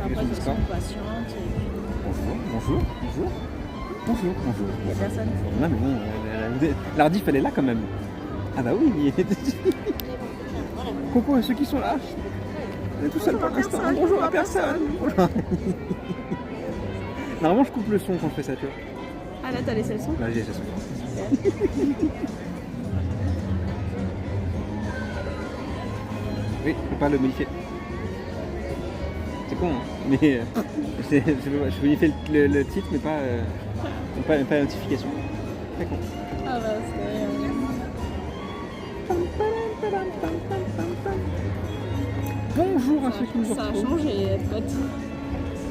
explication après, d'histoire. patiente. Et puis... Bonjour. Il y a personne. Non mais bon, l'Ardif elle est là quand même. Ah bah oui, il est... Coucou à ceux qui sont là. On est tout seul pour l'instant. Bonjour à personne. Bonjour. Normalement je coupe le son quand je fais ça, tu vois. Ah là, t'as laissé le son? Là j'ai laissé le son. Oui, je peux pas le modifier. C'est con, hein. Mais je peux modifier le titre, mais pas la notification. Très con. Ah bah, Bonjour à ceux qui nous ça a retrouvent. changé, Epcot.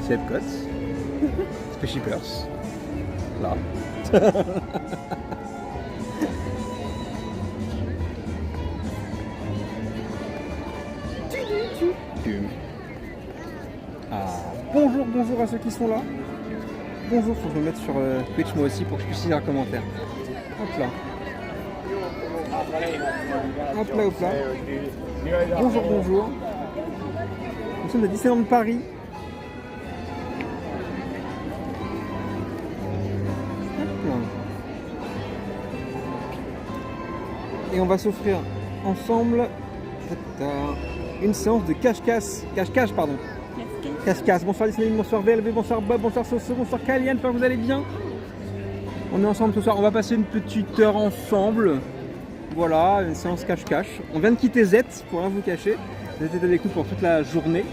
C'est Epcot. Spaceshippers. Là. Ah. Bonjour à ceux qui sont là. Bonjour, faut que je me mette sur Twitch moi aussi pour que je puisse lire un commentaire. Hop là. Hop là. Bonjour. Nous sommes à Disneyland Paris. Hop là. Et on va s'offrir ensemble une séance de cache-cache, pardon. Cache-cache. Bonsoir Disney, bonsoir VLV, bonsoir Bob, bonsoir Soso, bonsoir Kalian, j'espère que vous allez bien. On est ensemble ce soir, on va passer une petite heure ensemble. Voilà, une séance cache-cache. On vient de quitter Z, pour rien vous cacher. Vous étiez avec nous pour toute la journée.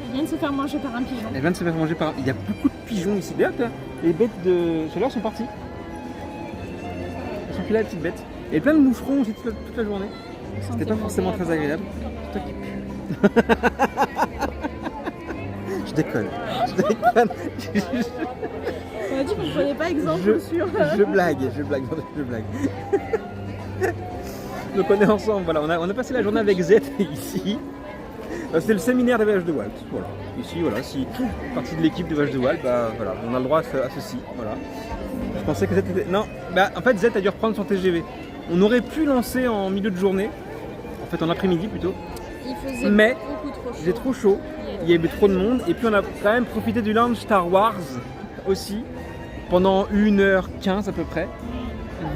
Elle vient de se faire manger par un pigeon. Elle vient de se faire manger par... Il y a beaucoup de pigeons ici. D'ailleurs, les bêtes de chaleur sont parties. Elles sont plus là, les petites bêtes. Et plein de moucherons aussi toute la journée. C'était pas forcément très agréable. C'est toi qui pue. Je déconne. On a dit qu'on ne prenait pas exemple sur... Je blague. Donc on est ensemble, voilà. On a passé la journée avec Z ici. C'était le séminaire des voyages de Walt. Voilà. Ici, voilà, si partie de l'équipe des voyages de Walt, bah voilà, on a le droit à ceci. Voilà. Je pensais que Z était. Non, bah en fait Z a dû reprendre son TGV. On aurait pu lancer en milieu de journée, en fait en après-midi plutôt. Il faisait Mais beaucoup trop chaud. il faisait trop chaud, il y avait trop de monde, et puis on a quand même profité du lounge Star Wars aussi, pendant 1h15 à peu près.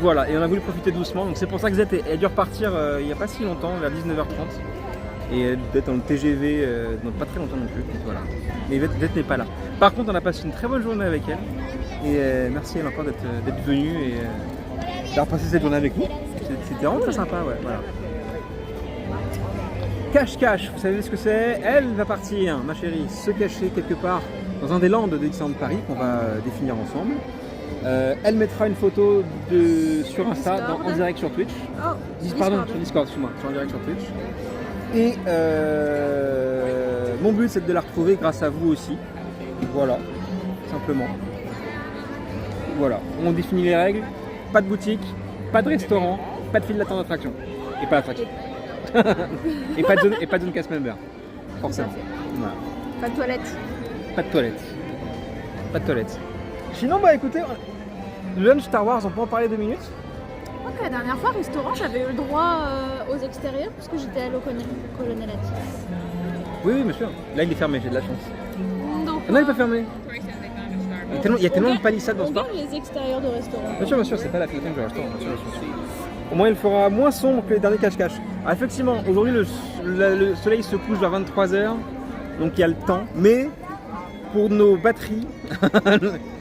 Voilà, et on a voulu profiter doucement, donc c'est pour ça que Z a dû repartir il n'y a pas si longtemps, vers 19h30. Et d'être dans le TGV, donc pas très longtemps non plus, donc voilà. Mais Z n'est pas là. Par contre, on a passé une très bonne journée avec elle, et merci elle encore d'être venue et d'avoir passé cette journée avec nous. C'était vraiment très sympa, ouais, voilà. Cache-cache, vous savez ce que c'est? Elle va partir, ma chérie, se cacher quelque part dans un des lands de Disneyland Paris qu'on va définir ensemble. Elle mettra une photo sur Insta, en direct sur Twitch. Oh, Pardon, sur Discord, excuse-moi, en direct sur Twitch. Et mon but c'est de la retrouver grâce à vous aussi. Voilà, simplement. Voilà, on définit les règles. Pas de boutique, pas de restaurant, pas de file d'attente d'attraction. Et pas d'attraction. et pas de zone cast member. Forcément. Voilà. pas de toilette. Pas de toilette. Pas de toilette. Sinon, bah écoutez, le lunch Star Wars, on peut en parler 2 minutes. Je crois que la dernière fois, restaurant, j'avais eu le droit aux extérieurs parce que j'étais à Colonel Attis. Oui, bien sûr. Là, il est fermé, j'ai de la chance. Donc, Ah non, il est pas fermé. Il y a tellement de palissades dans ce on parc. gagne les extérieurs de restaurant. Bien sûr, c'est pas la fin du restaurant. Bien sûr. Au moins, il fera moins sombre que les derniers cache-cache. Ah, effectivement, aujourd'hui, le soleil se couche vers 23h, donc il y a le temps. Mais pour nos batteries,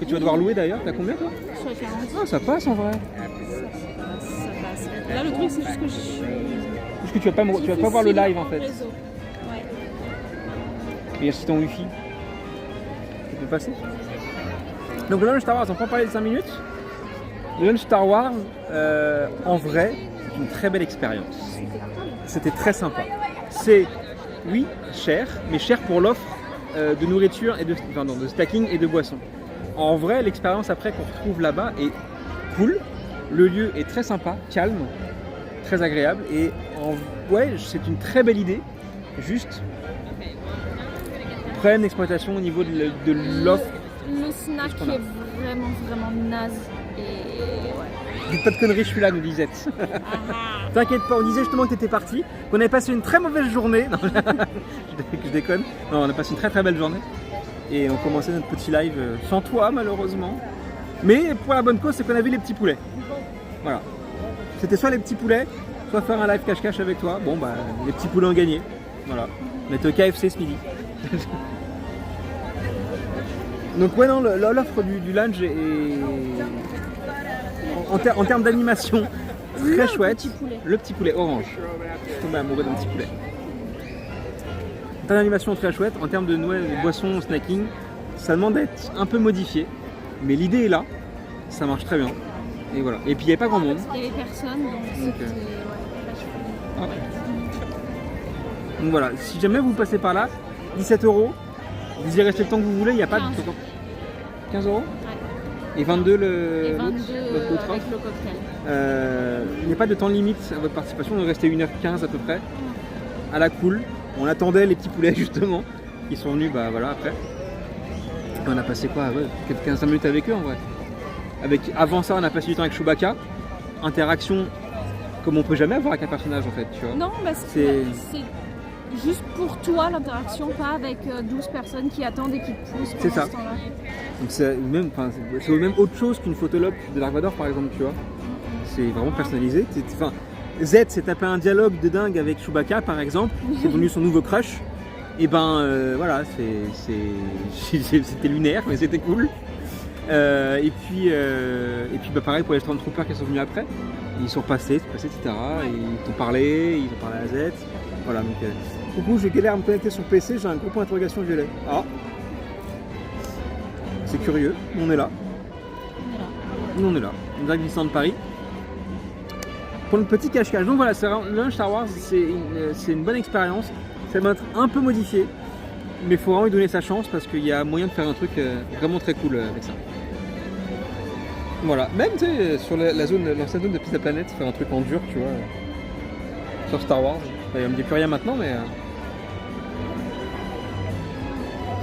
que tu vas devoir louer d'ailleurs, t'as combien toi? Je suis à 40. Ah, ça passe en vrai. Ça passe. Là, le truc, c'est juste que je suis. Parce que tu vas pas voir le live en fait. Réseau. Ouais. Et si ton wifi, ça peut passer. Donc le lunch Star Wars, on peut en parler de 5 minutes. Le lunch Star Wars, en vrai, c'est une très belle expérience. C'était très sympa. C'est, oui, cher, mais cher pour l'offre de nourriture et de stacking et de boissons. En vrai, l'expérience après qu'on retrouve là-bas est cool. Le lieu est très sympa, calme, très agréable. Et ouais, c'est une très belle idée. Juste, problème d'exploitation au niveau de l'offre. Le snack est vraiment naze. Et ouais. Dites pas de conneries, je suis là, nous disait. T'inquiète pas, on disait justement que t'étais parti, qu'on avait passé une très mauvaise journée. Non, je déconne. Non, on a passé une très très belle journée. Et on commençait notre petit live sans toi malheureusement. Mais pour la bonne cause, c'est qu'on a vu les petits poulets. Voilà. C'était soit les petits poulets, soit faire un live cache-cache avec toi. Bon bah les petits poulets ont gagné. Voilà. On était au KFC ce midi. Donc ouais non, l'offre du lunch est en termes d'animation très chouette. Le petit poulet orange. Je suis tombé amoureux d'un petit poulet. En termes d'animation très chouette, en termes de boissons, snacking, ça demande d'être un peu modifié. Mais l'idée est là, ça marche très bien. Et voilà. Et puis il n'y avait pas grand monde. Il n'y avait personne, donc c'était ah. Donc voilà, si jamais vous passez par là, 17 €, vous y restez le temps que vous voulez, il n'y a pas de... 15 €. Ouais. Et 22 l'autre avec le cocktail. Il n'y a pas de temps limite à votre participation, on est resté 1h15 à peu près, à la cool. On attendait les petits poulets justement, qui sont venus bah, voilà, après. On a passé quoi, ouais, 15 minutes avec eux en vrai. Avant ça, on a passé du temps avec Chewbacca. Interaction comme on peut jamais avoir avec un personnage en fait, tu vois. Non, bah c'est juste pour toi l'interaction, pas avec 12 personnes qui attendent et qui te poussent. C'est ça. Donc c'est même autre chose qu'une photologue de Dark Vador par exemple, tu vois. C'est vraiment personnalisé. Z s'est tapé un dialogue de dingue avec Chewbacca par exemple, c'est devenu son nouveau crush. Et ben voilà, c'était lunaire, mais c'était cool. Et puis bah, pareil pour les Stormtroopers qui sont venus après. Ils sont passés, etc. Et ils t'ont parlé à Z. Voilà, donc coucou, je galère à me connecter sur PC, j'ai un gros point d'interrogation violet. Ah, c'est curieux, on est là. Nous on est là, on dirait Disneyland de Paris. Pour le petit cache-cache, donc voilà, le lunch Star Wars, c'est une bonne expérience. Ça va être un peu modifié, mais il faut vraiment lui donner sa chance parce qu'il y a moyen de faire un truc vraiment très cool avec ça. Voilà, même tu sais, sur l'ancienne zone de Pizza Planet, faire un truc en dur, tu vois, sur Star Wars. Il me dit plus rien maintenant, mais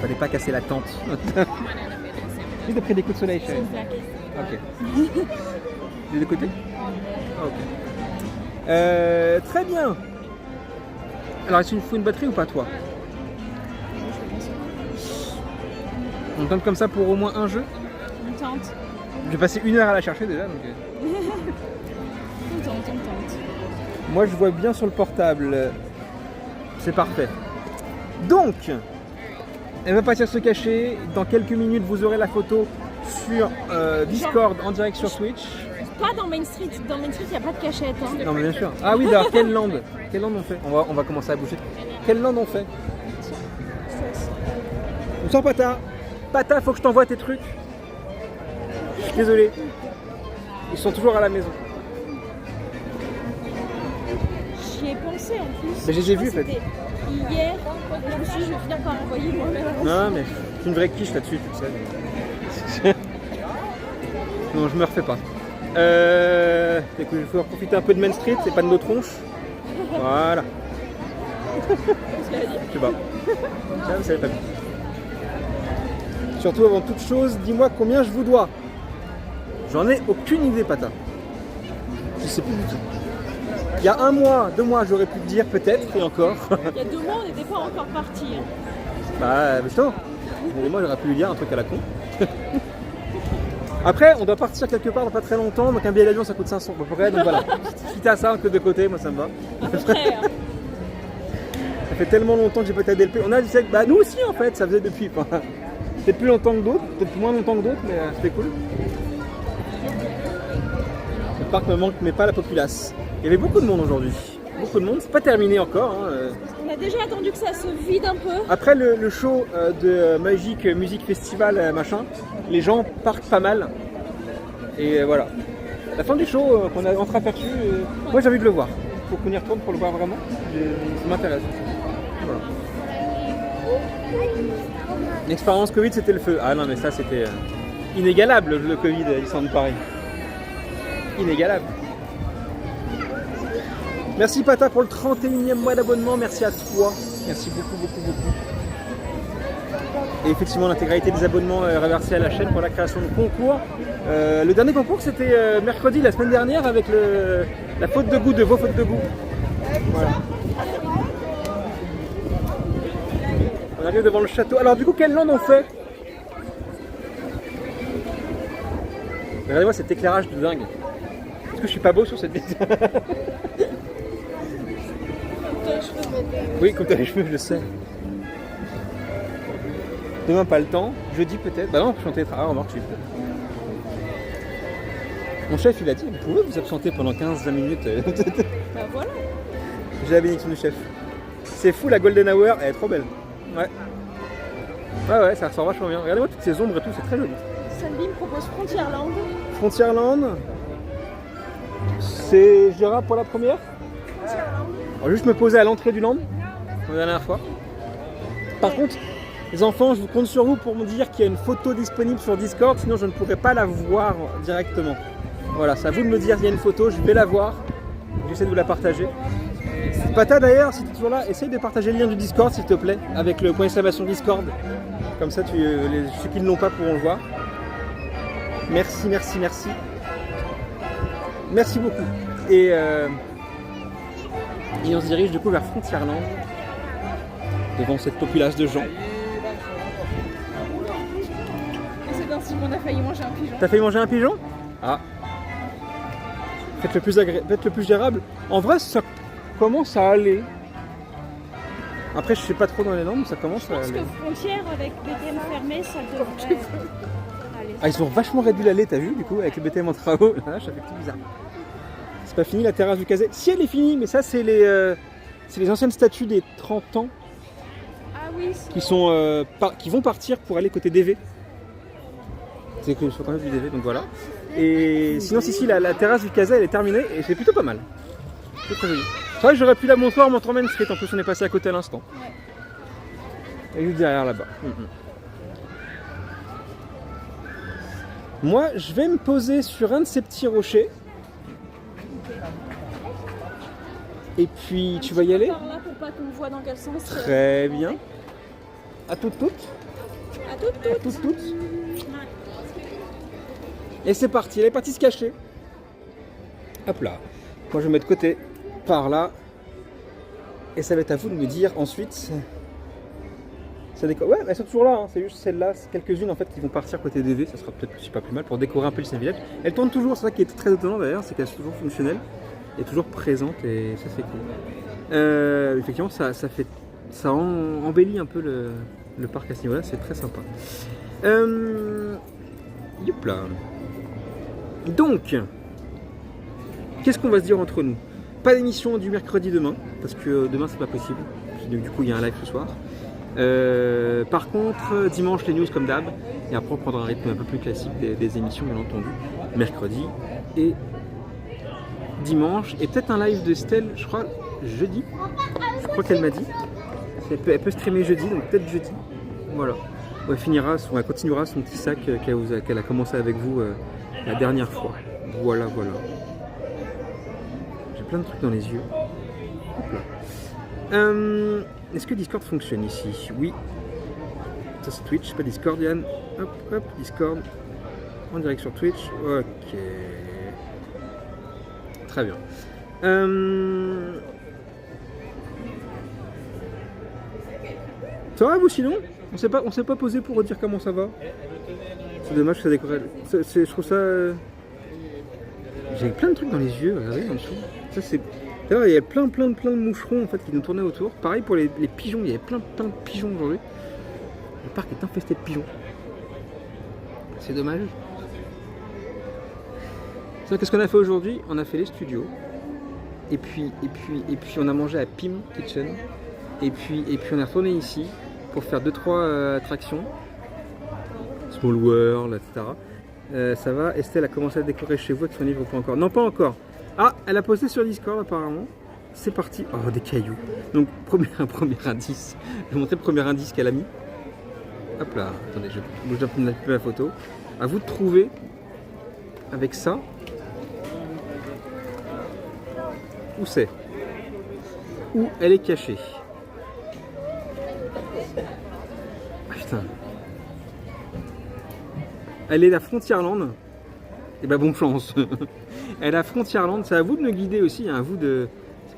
fallait pas casser la tente. Juste après des coups de soleil, chérie. Ok. Des deux côtés. Ok. Très bien. Alors, est-ce qu'il faut une batterie ou pas, toi? On tente comme ça pour au moins un jeu? On tente. J'ai passé 1 heure à la chercher déjà. Donc... on tente. Moi, je vois bien sur le portable. C'est parfait. Donc, elle va partir se cacher. Dans quelques minutes, vous aurez la photo sur Discord en direct sur Twitch. Pas dans Main Street. Dans Main Street, il n'y a pas de cachette. Hein. Non, mais bien sûr. Ah oui, d'ailleurs, quelle land on fait? On va commencer à bouger. Quelle land on fait? Bonsoir, Pata. Pata, faut que je t'envoie tes trucs. Je suis désolé. Ils sont toujours à la maison. J'y ai pensé en plus. Mais je les ai vus, en fait. Hier, je me suis dit, je vais finir par envoyer moi-même. Non, mais je suis une vraie quiche là-dessus, tu le sais. Non, je me refais pas. Écoute, il faut profiter un peu de Main Street et pas de nos tronches. Voilà. Je sais pas. Ça, vous savez pas. Surtout avant toute chose, dis-moi combien je vous dois. J'en ai aucune idée, Pata. Je sais plus du tout. Il y a 1 mois, 2 mois, j'aurais pu te dire peut-être, et encore. Il y a 2 mois, on n'était pas encore partis. Hein. Bah, justement. Il y a 2 mois, j'aurais pu lui dire un truc à la con. Après, on doit partir quelque part dans pas très longtemps, donc un billet d'avion ça coûte 500 à peu près, donc voilà. Si t'as ça un peu de côté, moi ça me va. À peu près. Hein. Ça fait tellement longtemps que j'ai pas été DLP. On a dit, bah nous aussi en fait, ça faisait depuis. Peut-être plus longtemps que d'autres, peut-être moins longtemps que d'autres, mais c'était cool. Le parc me manque, mais pas la populace. Il y avait beaucoup de monde aujourd'hui. Beaucoup de monde, c'est pas terminé encore. Hein. On a déjà attendu que ça se vide un peu. Après le show de Magic Music Festival, machin, les gens partent pas mal. Et voilà. La fin du show qu'on a entreaperçu, moi j'ai envie de le voir. Faut qu'on y retourne pour le voir vraiment. Ça m'intéresse. Voilà. L'expérience Covid, c'était le feu. Ah non, mais ça c'était inégalable le Covid, il semble pareil. Inégalable. Merci Pata pour le 31e mois d'abonnement, merci à toi. Merci beaucoup. Et effectivement, l'intégralité des abonnements est reversée à la chaîne pour la création de concours. Le dernier concours, c'était mercredi, la semaine dernière, avec la faute de goût de vos fautes de goût. Voilà. On arrive devant le château. Alors du coup, quelle lande on fait? Regardez-moi cet éclairage de dingue. Est-ce que je suis pas beau sur cette vidéo? Oui, comme t'as les cheveux, je sais. Demain, pas le temps. Jeudi, peut-être. Bah non, chanter. Ah, remarque, je suis. Mon chef, il a dit, vous pouvez vous absenter pendant 15-20 minutes. Bah voilà. J'ai la bénédiction du chef. C'est fou, la Golden Hour, elle est trop belle. Ouais. Ouais, ça ressort vachement bien. Regardez-moi toutes ces ombres et tout, c'est très joli. Sunbeam propose Frontierland. Frontierland. C'est gérable pour la première. Alors, juste me poser à l'entrée du land, comme la dernière fois. Par contre, les enfants, je vous compte sur vous pour me dire qu'il y a une photo disponible sur Discord, sinon je ne pourrai pas la voir directement. Voilà, c'est à vous de me dire qu'il y a une photo, je vais la voir. J'essaie de vous la partager. Pata d'ailleurs, si tu es toujours là, essaye de partager le lien du Discord s'il te plaît, avec le point d'exclamation Discord. Comme ça, ceux qui ne l'ont pas pourront le voir. Merci, merci, merci. Merci beaucoup. Et on se dirige du coup vers Frontierland, devant cette populace de gens. C'est ainsi qu'on a failli manger un pigeon. T'as failli manger un pigeon? Ah. Faites le plus gérable. En vrai, ça commence à aller. Après, je sais pas trop dans les normes, mais ça commence à aller. Je pense que Frontière avec BTM fermé, ça devrait aller. Ah, ils ont vachement réduit l'allée, t'as vu, du coup, avec le BTM en travaux. Là, ça fait tout bizarre. C'est pas fini la terrasse du Cazet. Si, elle est finie, mais ça, c'est les anciennes statues des 30 ans Ah oui. qui vont partir pour aller côté DV. C'est que sur le du DV, donc voilà. Et sinon, si, la terrasse du Cazet, elle est terminée et c'est plutôt pas mal. C'est très joli. C'est vrai que j'aurais pu la montrer en montrant Main Street, en plus on est passé à côté à l'instant. Ouais. Et juste derrière là-bas. Moi, je vais me poser sur un de ces petits rochers. Et puis, tu vas y aller? Par là pour pas qu'on voit dans quel sens. Très bien. À toutes. À toutes. Et c'est parti, elle est partie se cacher. Hop là. Moi je vais mettre de côté, par là. Et ça va être à vous de me dire ensuite. Ça décore. Ouais, elles sont toujours là, hein. C'est juste celles-là, quelques-unes en fait qui vont partir côté DV, ça sera peut-être pas plus mal pour décorer un peu le village. Elles tournent toujours, c'est ça qui est très étonnant d'ailleurs, c'est qu'elles sont toujours fonctionnelles et toujours présentes et ça c'est cool. Effectivement, ça embellit un peu le parc à ce niveau-là, c'est très sympa. Youp là. Donc, qu'est-ce qu'on va se dire entre nous? Pas d'émission du mercredi demain, parce que demain c'est pas possible. Du coup, il y a un live ce soir. Par contre, dimanche les news comme d'hab, et après on prendra un rythme un peu plus classique des émissions, bien entendu. Mercredi et dimanche, et peut-être un live de Stell, je crois, jeudi. Je crois qu'elle m'a dit. Elle peut streamer jeudi, donc peut-être jeudi. Voilà. Elle continuera son petit sac qu'elle a commencé avec vous la dernière fois. Voilà. J'ai plein de trucs dans les yeux. Hop là. Est-ce que Discord fonctionne ici? Oui. Ça c'est Twitch, pas Discord, Yann. Hop, Discord. En direct sur Twitch. Ok. Très bien. Ça va vous sinon? On s'est pas posé pour redire comment ça va. C'est dommage que ça décore. Je trouve ça. J'ai plein de trucs dans les yeux, regardez en dessous. Ça c'est. D'ailleurs, il y a plein de moucherons en fait qui nous tournaient autour. Pareil pour les pigeons, il y avait plein de pigeons aujourd'hui. Le parc est infesté de pigeons. C'est dommage. Qu'est-ce qu'on a fait aujourd'hui? On a fait les studios. Et puis on a mangé à Pim Kitchen. Et puis on est retourné ici pour faire 2-3 attractions. Small World, etc. Ça va, Estelle a commencé à décorer chez vous avec son livre ou pas encore? Non, pas encore. Ah, elle a posté sur Discord apparemment. C'est parti. Oh, des cailloux. Donc, premier indice. Je vais vous montrer le premier indice qu'elle a mis. Hop là, attendez, je bouge un peu la photo. À vous de trouver avec ça. Où c'est? Où elle est cachée? Ah, putain. Elle est à Frontierland. Et bah bonne chance. Elle est à Frontierland. C'est à vous de me guider aussi. Hein, à vous de...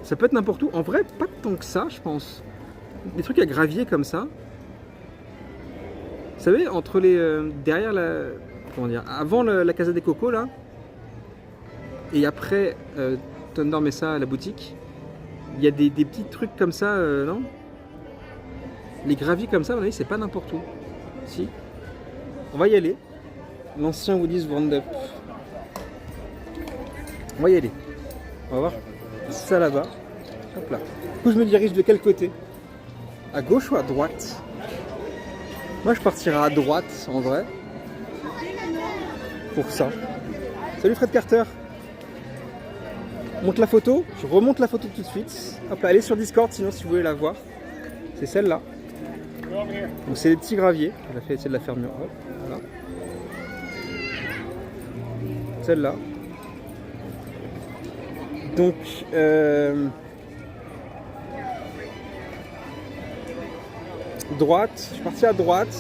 Ça peut être n'importe où. En vrai, pas tant que ça, je pense. Des trucs à gravier comme ça. Vous savez, entre les... derrière la... Comment dire? Avant la Casa des Cocos, là. Et après Thunder Mesa, la boutique. Il y a des petits trucs comme ça, non? Les graviers comme ça, à mon avis, c'est pas n'importe où. Si. On va y aller. L'ancien Woody's Roundup. On va y aller. On va voir ça là-bas. Hop là. Du coup, je me dirige de quel côté? À gauche ou à droite? Moi, je partirai à droite, en vrai. Pour ça. Salut Fred Carter. Monte la photo. Je remonte la photo tout de suite. Hop là, allez sur Discord, sinon si vous voulez la voir. C'est celle-là. Donc c'est des petits graviers. Je vais essayer de la faire mieux. Hop, voilà. Celle-là. Donc, droite. Je suis parti à droite.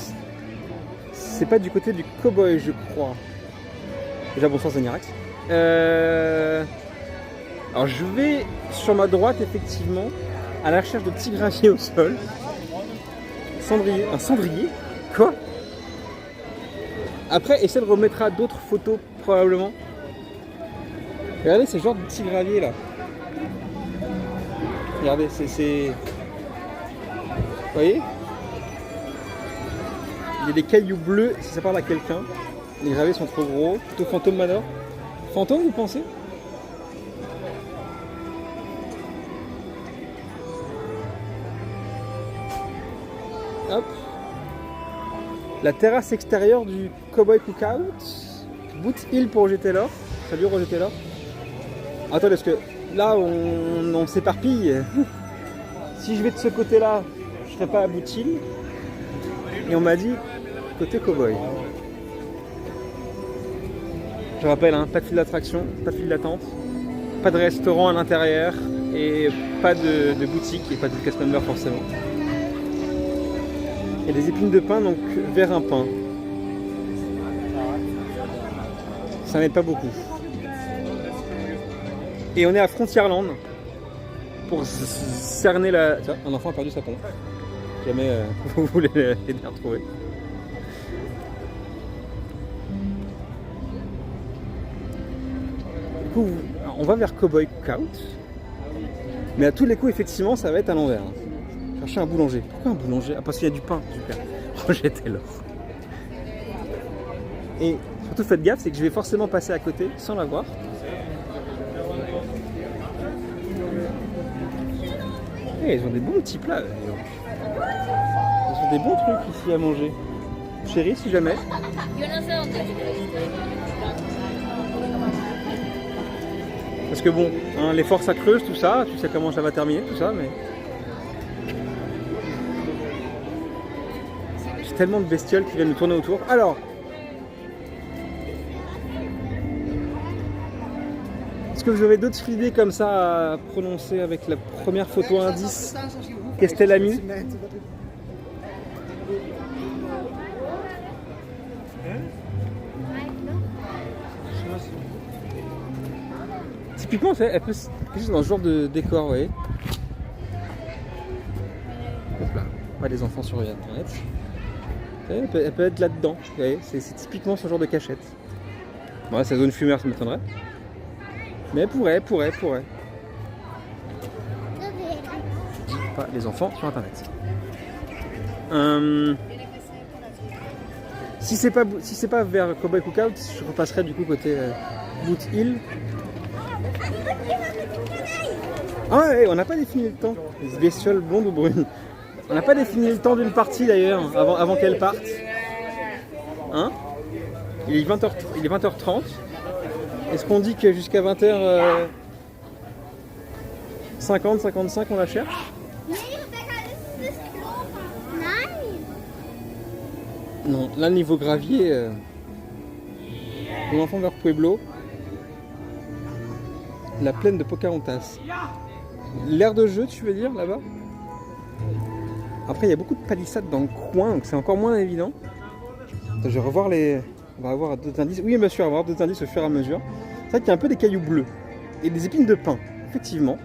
C'est pas du côté du cowboy, je crois. Déjà, bonsoir Zanirax. Alors, je vais sur ma droite, effectivement, à la recherche de petits graviers au sol. Cendrier. Un cendrier? Quoi? Après, Estelle remettra d'autres photos, probablement. Regardez ce genre de petits graviers là. Regardez, c'est... Vous voyez? Il y a des cailloux bleus, si ça parle à quelqu'un. Les graviers sont trop gros. Plutôt fantôme Manor. Fantôme, vous pensez? Hop. La terrasse extérieure du Cowboy Cookout. Boot Hill pour Roger Taylor. Salut Roger Taylor. Attendez, parce que là on s'éparpille. Si je vais de ce côté-là, je ne serai pas à Boot Hill. Et on m'a dit côté Cowboy. Je rappelle, hein, pas de file d'attraction, pas de file d'attente, pas de restaurant à l'intérieur et pas de boutique et pas de cast member forcément. Il y a des épines de pin, donc vers un pain. Ça n'aide pas beaucoup. Et on est à Frontierland pour cerner la... Tiens, un enfant a perdu sa pompe. Jamais vous voulez l'aider à retrouver. Du coup, on va vers Cowboy Cookout. Mais à tous les coups, effectivement, ça va être à l'envers. Chercher un boulanger. Pourquoi un boulanger? Ah, parce qu'il y a du pain. Super. Roger Taylor. Et surtout, faites gaffe, c'est que je vais forcément passer à côté sans la voir. Et ils ont des bons petits plats. Ils ont des bons trucs ici à manger. Chérie, si jamais. Parce que bon, hein, les forces ça creuse, tout ça. Tu sais comment ça va terminer, tout ça, mais... J'ai tellement de bestioles qui viennent me tourner autour. Alors... Est-ce que vous avez d'autres idées comme ça à prononcer avec la première photo indice qu'Estelle a mis? Typiquement, elle peut se cacher dans ce genre de décor, vous voyez. Hop là, pas les enfants sur internet. Elle peut être là-dedans, vous voyez. C'est typiquement ce genre de cachette. Bon, là, c'est zone fumeur, ça m'étonnerait. Mais elle pourrait. Pas les enfants sur internet. Si c'est pas vers Cowboy Cookout, je repasserai du coup côté Boot Hill. Ah ouais, on n'a pas défini le temps. Les bestioles blondes ou brunes. On n'a pas défini le temps d'une partie d'ailleurs, avant qu'elle parte. Hein? Il est 20h30. Est-ce qu'on dit que jusqu'à 20h50, 55 on la cherche? Non, là niveau gravier, l'enfant vers Pueblo, la plaine de Pocahontas. L'aire de jeu, tu veux dire, là-bas? Après, il y a beaucoup de palissades dans le coin, donc c'est encore moins évident. Attends, je vais revoir les On va avoir d'autres indices. Oui, bien sûr, on va avoir d'autres indices au fur et à mesure. C'est vrai qu'il y a un peu des cailloux bleus et des épines de pin, effectivement.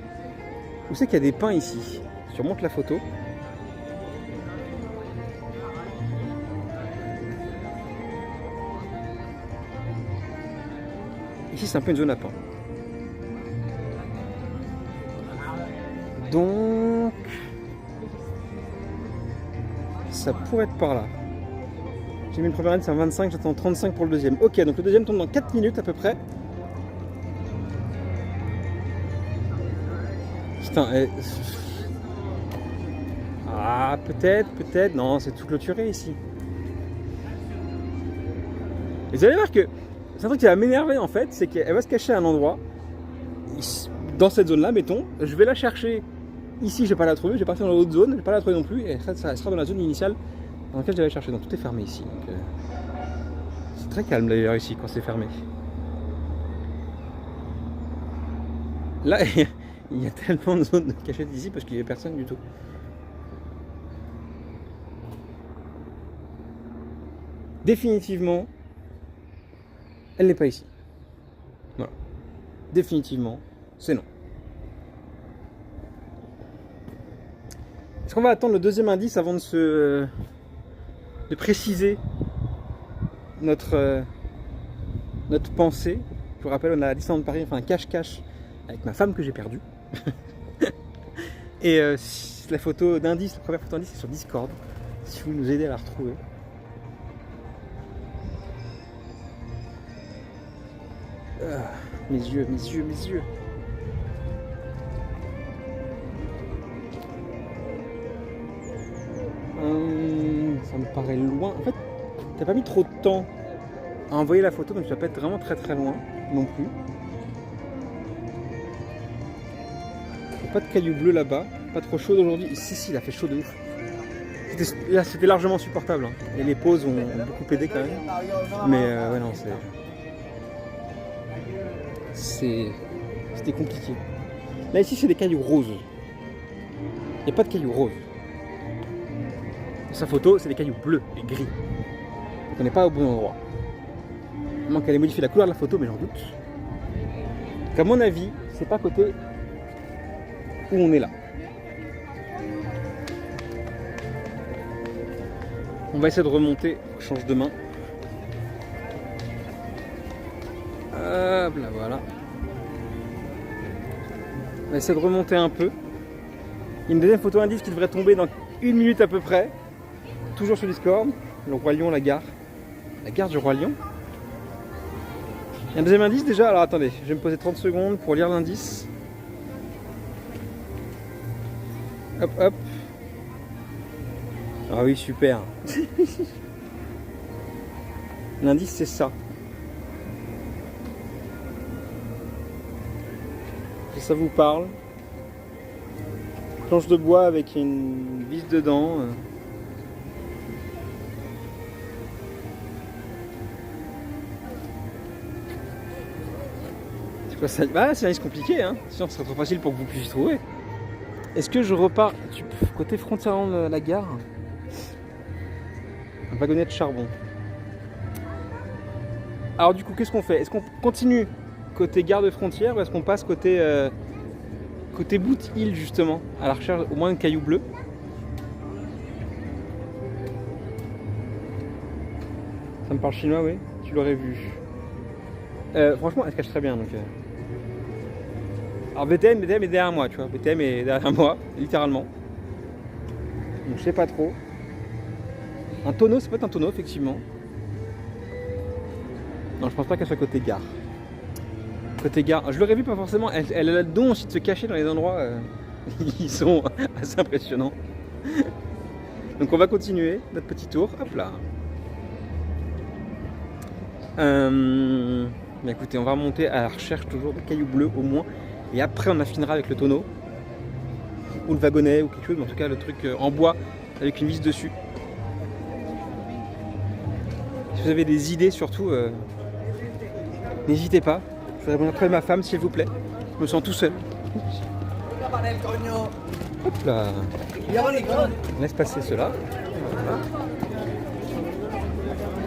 Où c'est qu'il y a des pins ici? Je remonte la photo. Ici, c'est un peu une zone à pins. Donc, ça pourrait être par là. J'ai mis le premier indice à 25, j'attends 35 pour le deuxième. Ok, donc le deuxième tombe dans 4 minutes à peu près. Putain, ah, peut-être. Non, c'est tout clôturé ici. Et vous allez voir que c'est un truc qui va m'énerver en fait, c'est qu'elle va se cacher à un endroit, dans cette zone-là, mettons. Je vais la chercher. Ici, je vais pas la trouver, je vais partir dans l'autre zone, je vais pas la trouver non plus, et ça sera dans la zone initiale dans laquelle je vais la chercher. Donc tout est fermé ici. Donc, c'est très calme d'ailleurs ici quand c'est fermé. Là, il y a tellement de zones de cachette ici parce qu'il n'y avait personne du tout. Définitivement, elle n'est pas ici. Voilà. Définitivement, c'est non. Est-ce qu'on va attendre le deuxième indice avant de préciser notre pensée? Je vous rappelle, on a à Disneyland Paris, enfin un cache-cache avec ma femme que j'ai perdue. Et la photo d'indice, la première photo d'indice, c'est sur Discord. Si vous nous aidez à la retrouver. Ah, mes yeux. Ça me paraît loin. En fait, t'as pas mis trop de temps à envoyer la photo, donc ça peut être vraiment très loin non plus. Il n'y a pas de cailloux bleus là-bas, pas trop chaud aujourd'hui. Si, il a fait chaud de ouf. C'était largement supportable. Hein. Et les pauses ont beaucoup aidé quand même. Mais ouais, non, c'était compliqué. Là, ici, c'est des cailloux roses. Il n'y a pas de cailloux roses. Sa photo, c'est des cailloux bleus et gris. Donc on n'est pas au bon endroit. Il manque qu'elle ait modifié la couleur de la photo, mais j'en doute. Donc à mon avis, c'est pas côté où on est là. On va essayer de remonter. On change de main. Hop là, voilà. On va essayer de remonter un peu. Il y a une deuxième photo indice qui devrait tomber dans 1 minute à peu près. Toujours sur Discord. Le Roi Lion, la gare. La gare du Roi Lion. Il y a un deuxième indice déjà. Alors attendez, je vais me poser 30 secondes pour lire l'indice. Hop, hop. Ah oui, super. L'indice, c'est ça. Si ça vous parle. Planche de bois avec une vis dedans. C'est quoi ça? Bah, c'est un indice compliqué, hein. Sinon, ce serait trop facile pour que vous puissiez trouver. Est-ce que je repars côté frontière de la gare? Un wagonnet de charbon. Alors du coup, qu'est-ce qu'on fait? Est-ce qu'on continue côté gare de frontière ou est-ce qu'on passe côté Boot Hill justement, à la recherche au moins de cailloux bleus? Ça me parle chinois, oui. Tu l'aurais vu. Franchement, elle se cache très bien. Donc, alors BTM est derrière moi, tu vois. BTM est derrière moi, littéralement. Donc je sais pas trop. Un tonneau, ça peut être un tonneau, effectivement. Non, je pense pas qu'elle soit côté gare. Côté gare, je l'aurais vu pas forcément. Elle a le don aussi de se cacher dans les endroits qui sont assez impressionnants. Donc on va continuer notre petit tour. Hop là. Mais écoutez, on va remonter à la recherche toujours de cailloux bleus au moins. Et après on affinera avec le tonneau. Ou le wagonnet ou quelque chose. Mais en tout cas le truc en bois avec une vis dessus. Si vous avez des idées surtout, n'hésitez pas. Je voudrais montrer ma femme s'il vous plaît. Je me sens tout seul. Hop là. On laisse passer cela. Voilà.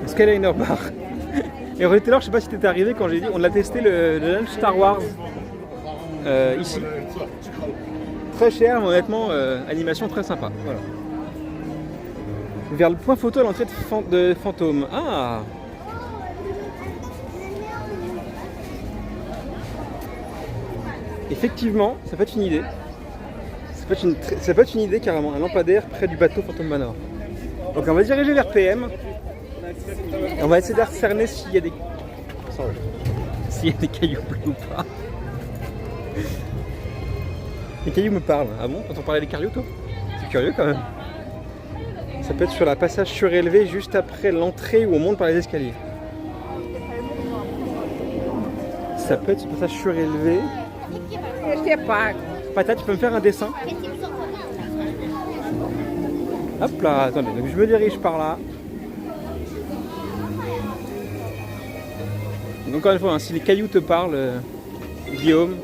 Est-ce qu'elle a une heure barre? Et Roger Taylor, je sais pas si t'étais arrivé quand j'ai dit, on a testé le lunch Star Wars ici. Très cher, mais honnêtement, animation très sympa. Voilà. Vers le point photo à l'entrée de Fantôme. Ah! Effectivement, ça peut être une idée. Ça peut être une idée carrément, un lampadaire près du bateau Phantom Manor. Donc on va diriger vers PM. Et on va essayer de cerner s'il y a des cailloux bleus ou pas. Les cailloux me parlent. Ah bon? T'entends parler des cailloux toi? C'est curieux quand même. Ça peut être sur la passage surélevé juste après l'entrée où on monte par les escaliers. Ça peut être sur le passage surélevé. Je sais pas. Pata, tu peux me faire un dessin? Hop là, attendez, donc je me dirige par là. Donc encore une fois, hein, si les cailloux te parlent, Guillaume.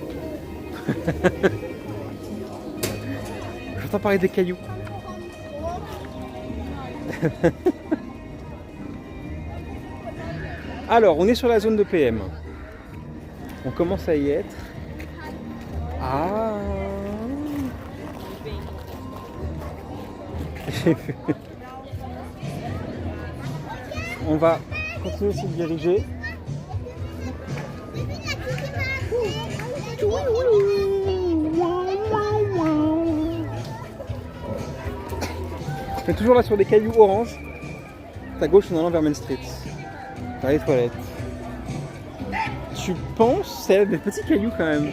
J'entends parler des cailloux. Alors, on est sur la zone de PM. On commence à y être. Ah. On va continuer à se diriger. On est toujours là sur des cailloux orange. À gauche, on est en allant vers Main Street. Vers les toilettes. Tu penses, c'est des petits cailloux quand même.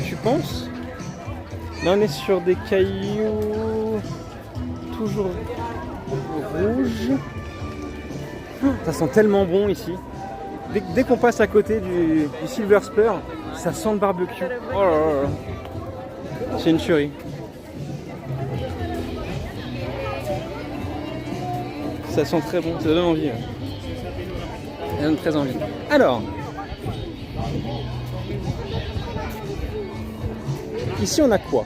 Tu penses? Là, on est sur des cailloux toujours rouges. Ça sent tellement bon ici. Dès qu'on passe à côté du Silver Spur, ça sent le barbecue. Oh là là. C'est une tuerie. Ça sent très bon, ça donne envie. Ça donne très envie. Alors, ici on a quoi?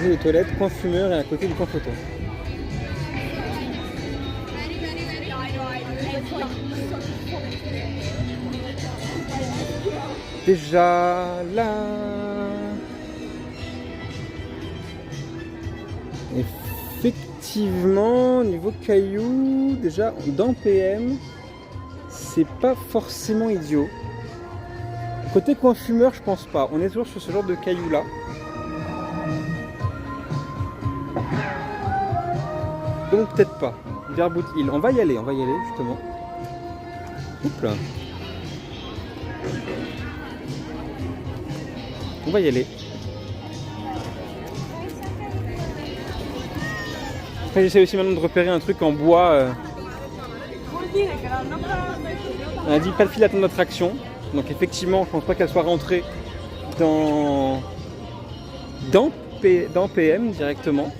Les toilettes, coin fumeur et à côté du coin photo. Déjà là. Effectivement, niveau cailloux, déjà dans PM, c'est pas forcément idiot. Côté coin fumeur, je pense pas. On est toujours sur ce genre de cailloux là. Donc peut-être pas. Vers Boot Hill. On va y aller justement. Oups là. On va y aller. Après j'essaie aussi maintenant de repérer un truc en bois. On a dit pas de fil d'attente d'attraction. Donc effectivement je pense pas qu'elle soit rentrée dans PM directement.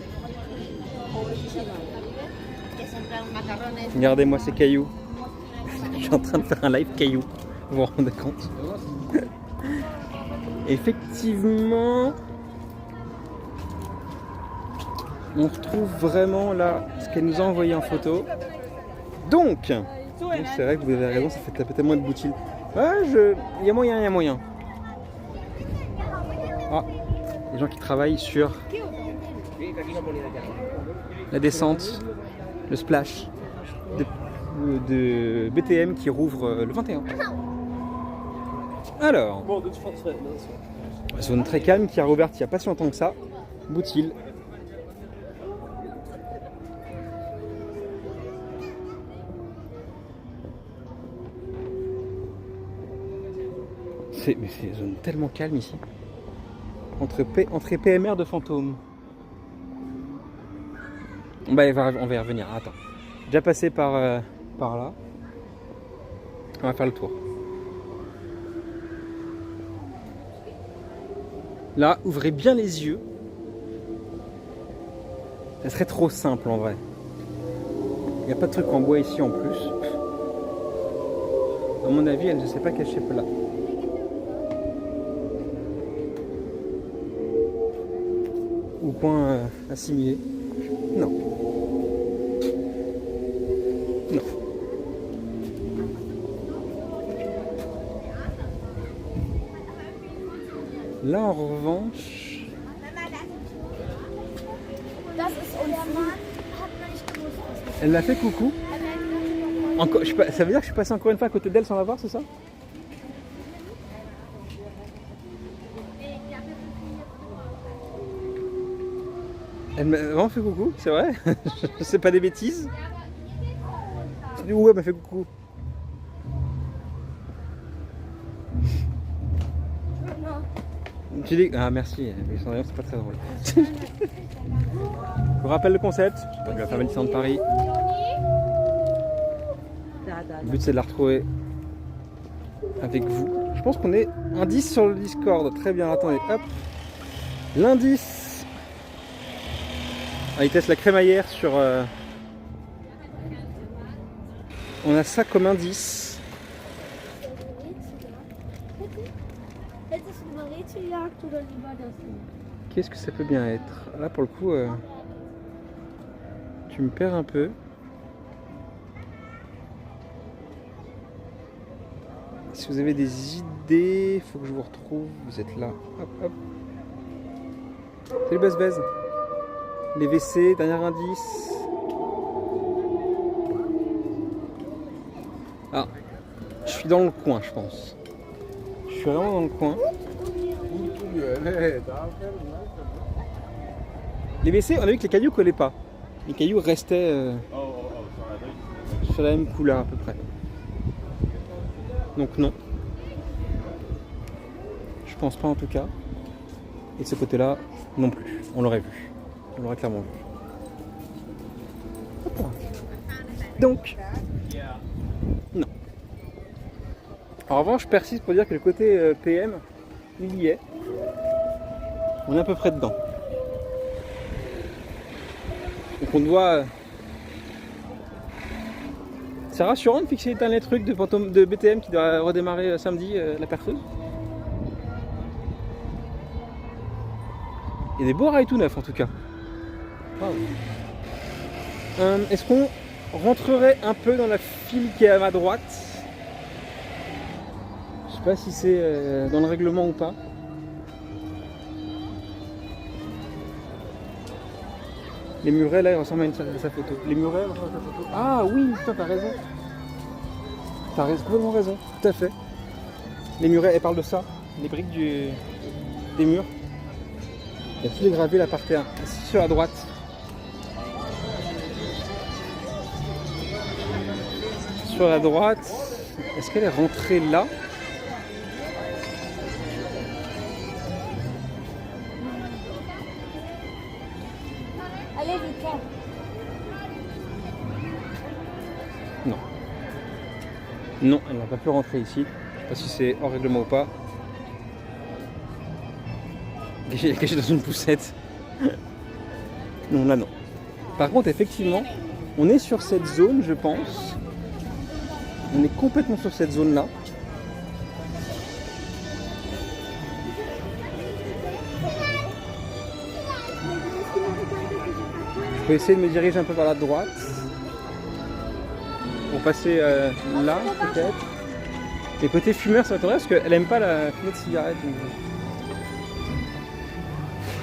Regardez-moi ces cailloux. Je suis en train de faire un live cailloux. Vous vous rendez compte? Effectivement, on retrouve vraiment là ce qu'elle nous a envoyé en photo. Donc, c'est vrai que vous avez raison, ça fait taper moins de boutiques. Ouais, il y a moyen. Ah, les gens qui travaillent sur la descente, le splash de BTM qui rouvre le 21. Alors, zone très calme qui a rouvert il n'y a pas si longtemps que ça. Boot Hill. Mais c'est une zone tellement calme ici. Entre PMR de fantômes. On va y revenir. Attends. Déjà passé par là. On va faire le tour. Là, ouvrez bien les yeux. Ça serait trop simple en vrai. Il n'y a pas de truc en bois ici en plus. À mon avis, elle ne s'est pas cachée là. Ou point assimilé. Non. Là en revanche, Das ist unser Mann. Hat man nicht gewusst, was das ist. elle m'a fait coucou. Encore, ça veut dire que je suis passé encore une fois à côté d'elle sans la voir, c'est ça? Elle m'a vraiment fait coucou, c'est vrai? C'est pas des bêtises? Ouais, elle m'a fait coucou. Tu dis... Ah merci, mais sans rien, c'est pas très drôle. Je vous rappelle le concept, donc la famille de Paris. Le but c'est de la retrouver avec vous. Je pense qu'on est indice sur le Discord. Très bien, attendez, hop. L'indice. Ah, il teste la crémaillère sur... On a ça comme indice. Qu'est-ce que ça peut bien être? Là pour le coup, tu me perds un peu. Si vous avez des idées, il faut que je vous retrouve. Vous êtes là. Hop, hop. Salut Buzz. Les WC, dernier indice. Ah, je suis dans le coin, je pense. Je suis vraiment dans le coin. Les WC, on a vu que les cailloux collaient pas. Les cailloux restaient sur la même couleur à peu près. Donc non. Je pense pas en tout cas. Et de ce côté-là, non plus. On l'aurait vu. On l'aurait clairement vu. Donc, non. En revanche, je persiste pour dire que le côté PM, il y est. On est à peu près dedans. Donc on doit... C'est rassurant de fixer les trucs de BTM qui doit redémarrer samedi, la perceuse. Il y a des beaux rails tout neufs en tout cas. Wow. Est-ce qu'on rentrerait un peu dans la file qui est à ma droite? Je sais pas si c'est dans le règlement ou pas. Les murets là ils ressemblent à sa photo. Les murets ressemblent à sa photo. Ah oui, putain t'as raison. T'as complètement raison, tout à fait. Les murets, elles parlent de ça. Les briques des murs. Il y a tous les gravés là par terre. Ici sur la droite. Sur la droite, est-ce qu'elle est rentrée là? Allez, vite. Non. Non, elle n'a pas pu rentrer ici. Je ne sais pas si c'est hors règlement ou pas. Elle est cachée dans une poussette. Non, là non. Par contre, effectivement, on est sur cette zone, je pense. On est complètement sur cette zone-là. Je peux essayer de me diriger un peu vers la droite. Pour passer là, peut-être. Et côté fumeur, ça m'attendrait parce qu'elle aime pas la fumée de cigarette. Donc...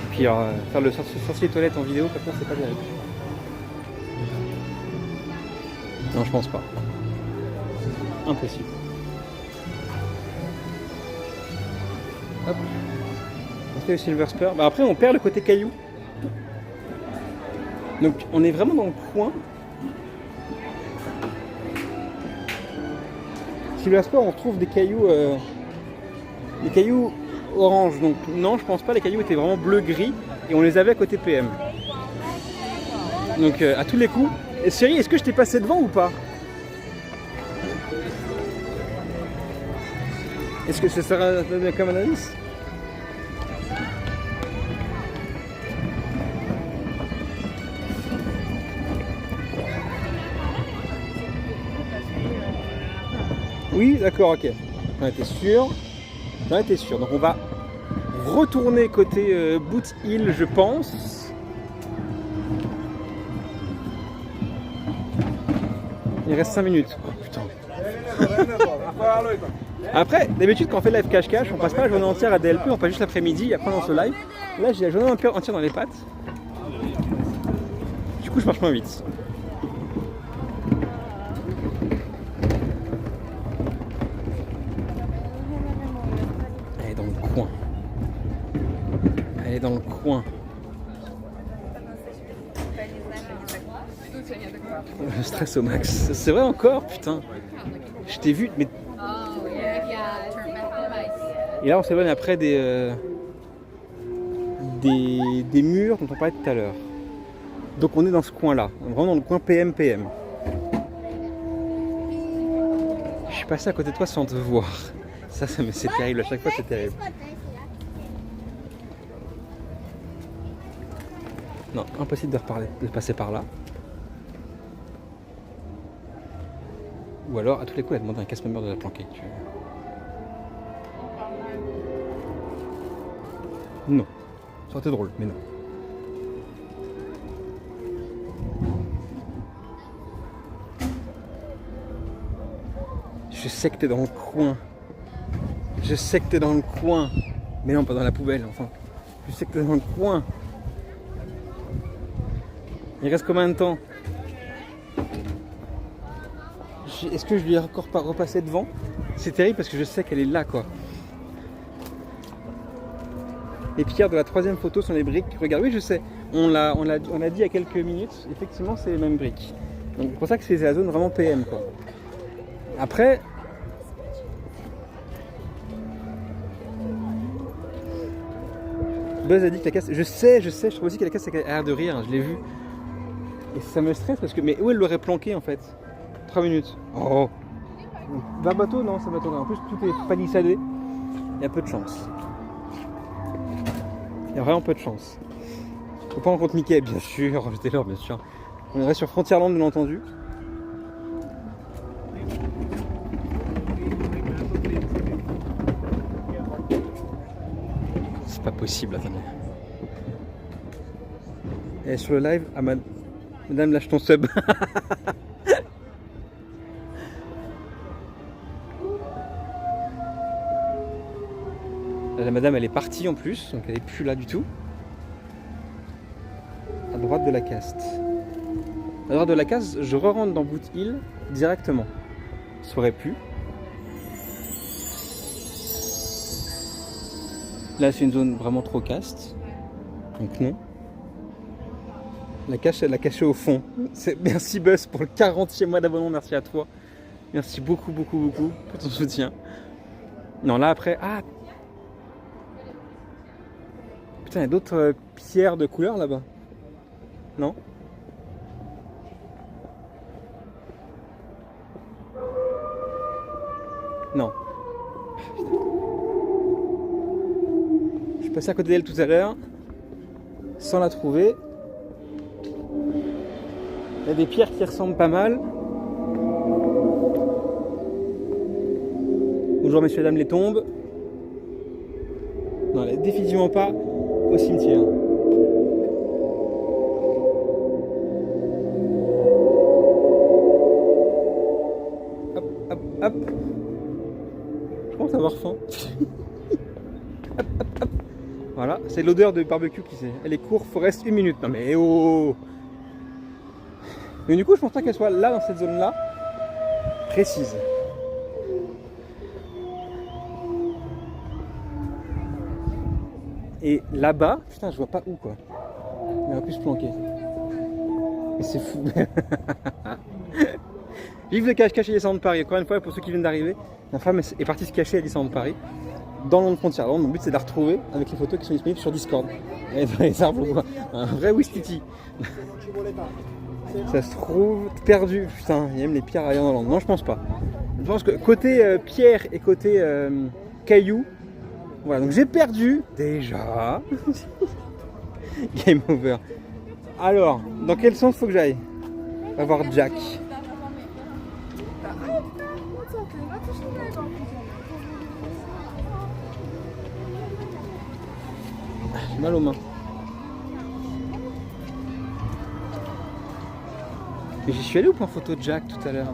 Et puis faire le sorcier toilette en vidéo, par contre, c'est pas terrible. Non, je pense pas. Impossible. Hop. Est-ce qu'il y a Silver Spur? Bah après, on perd le côté caillou. Donc, on est vraiment dans le coin. Silver Spur, on retrouve des cailloux orange. Donc, non, je pense pas. Les cailloux étaient vraiment bleu-gris et on les avait à côté PM. Donc, à tous les coups. Et Chérie, est-ce que je t'ai passé devant ou pas? Est-ce que ça sera comme un indice? Oui, d'accord, ok. J'en étais sûr. J'en étais sûr. Donc on va retourner côté Boot Hill, je pense. Il reste 5 minutes. Oh putain. Après, d'habitude, quand on fait live cache-cache, on passe pas la journée entière à DLP, on passe juste l'après-midi et après on lance le live. Là, j'ai la journée entière dans les pattes. Du coup, je marche moins vite. Elle est dans le coin. Elle est dans le coin. Le stress au max. C'est vrai encore, putain. Je t'ai vu, mais... Et là, on s'éloigne après des murs dont on parlait tout à l'heure. Donc on est dans ce coin-là, vraiment dans le coin PM. Je suis passé à côté de toi sans te voir. Ça c'est terrible, à chaque fois c'est terrible. Non, impossible de passer par là. Ou alors, à tous les coups, elle a demandé à un casse-membre de la planquer. Non. Ça aurait été drôle, mais non. Je sais que t'es dans le coin. Je sais que t'es dans le coin. Mais non, pas dans la poubelle, enfin. Je sais que t'es dans le coin. Il reste combien de temps? Est-ce que je lui ai encore pas repassé devant? C'est terrible parce que je sais qu'elle est là, quoi. Les pierres de la troisième photo sont les briques. Regarde, oui, je sais. On l'a dit il y a quelques minutes. Effectivement, c'est les mêmes briques. Donc c'est pour ça que c'est la zone vraiment PM, quoi. Après, Buzz a dit que la casse... Je sais, je trouve aussi que la casse a l'air de rire, je l'ai vu. Et ça me stresse parce que... Mais où elle l'aurait planqué en fait? 3 minutes. Oh. 20 bateaux? Non, ça bateau. En plus, tout est palissadé. Il y a peu de chance. Il y a vraiment peu de chance. Faut pas rencontrer Mickey, bien sûr. J'étais là, bien sûr. On est sur Frontierland, bien entendu. C'est pas possible, attendez. Et sur le live, ah, madame, lâche ton sub. La madame, elle est partie en plus, donc elle est plus là du tout. À droite de la caste. À droite de la caste, je re-rentre dans Boot Hill directement. Ça aurait pu. Là, c'est une zone vraiment trop caste. Donc non. La cache, elle l'a cachée au fond. Merci Buzz pour le 40e mois d'abonnement, merci à toi. Merci beaucoup pour ton soutien. Non, là après... Ah, putain, il y a d'autres pierres de couleur là-bas. Non? Non. Je suis passé à côté d'elle tout à l'heure, sans la trouver. Il y a des pierres qui ressemblent pas mal. Bonjour messieurs dames les tombes. Non, elle est définitivement pas au cimetière. Hop. Je pense avoir faim. Hop. Voilà, c'est l'odeur de barbecue qui c'est. Elle est courte, faut rester 1 minute. Non mais oh. Mais du coup, je pense pas qu'elle soit là dans cette zone-là, précise. Et là-bas, putain, je vois pas où quoi. Elle aurait pu se planquer. Mais c'est fou. Vive le cache-cache et Disneyland Paris. Encore une fois, pour ceux qui viennent d'arriver, ma femme est partie se cacher à Disneyland Paris, dans le Frontierland. Mon but, c'est de la retrouver avec les photos qui sont disponibles sur Discord. Et dans les arbres, un vrai Wistiti. Ça se trouve perdu. Putain, il y a même les pierres à Irlande. Non, je pense pas. Je pense que côté pierre et côté caillou, voilà, donc j'ai perdu déjà. Game over. Alors, dans quel sens faut que j'aille? On va voir Jack. J'ai mal aux mains. Mais j'y suis allé au point photo de Jack tout à l'heure.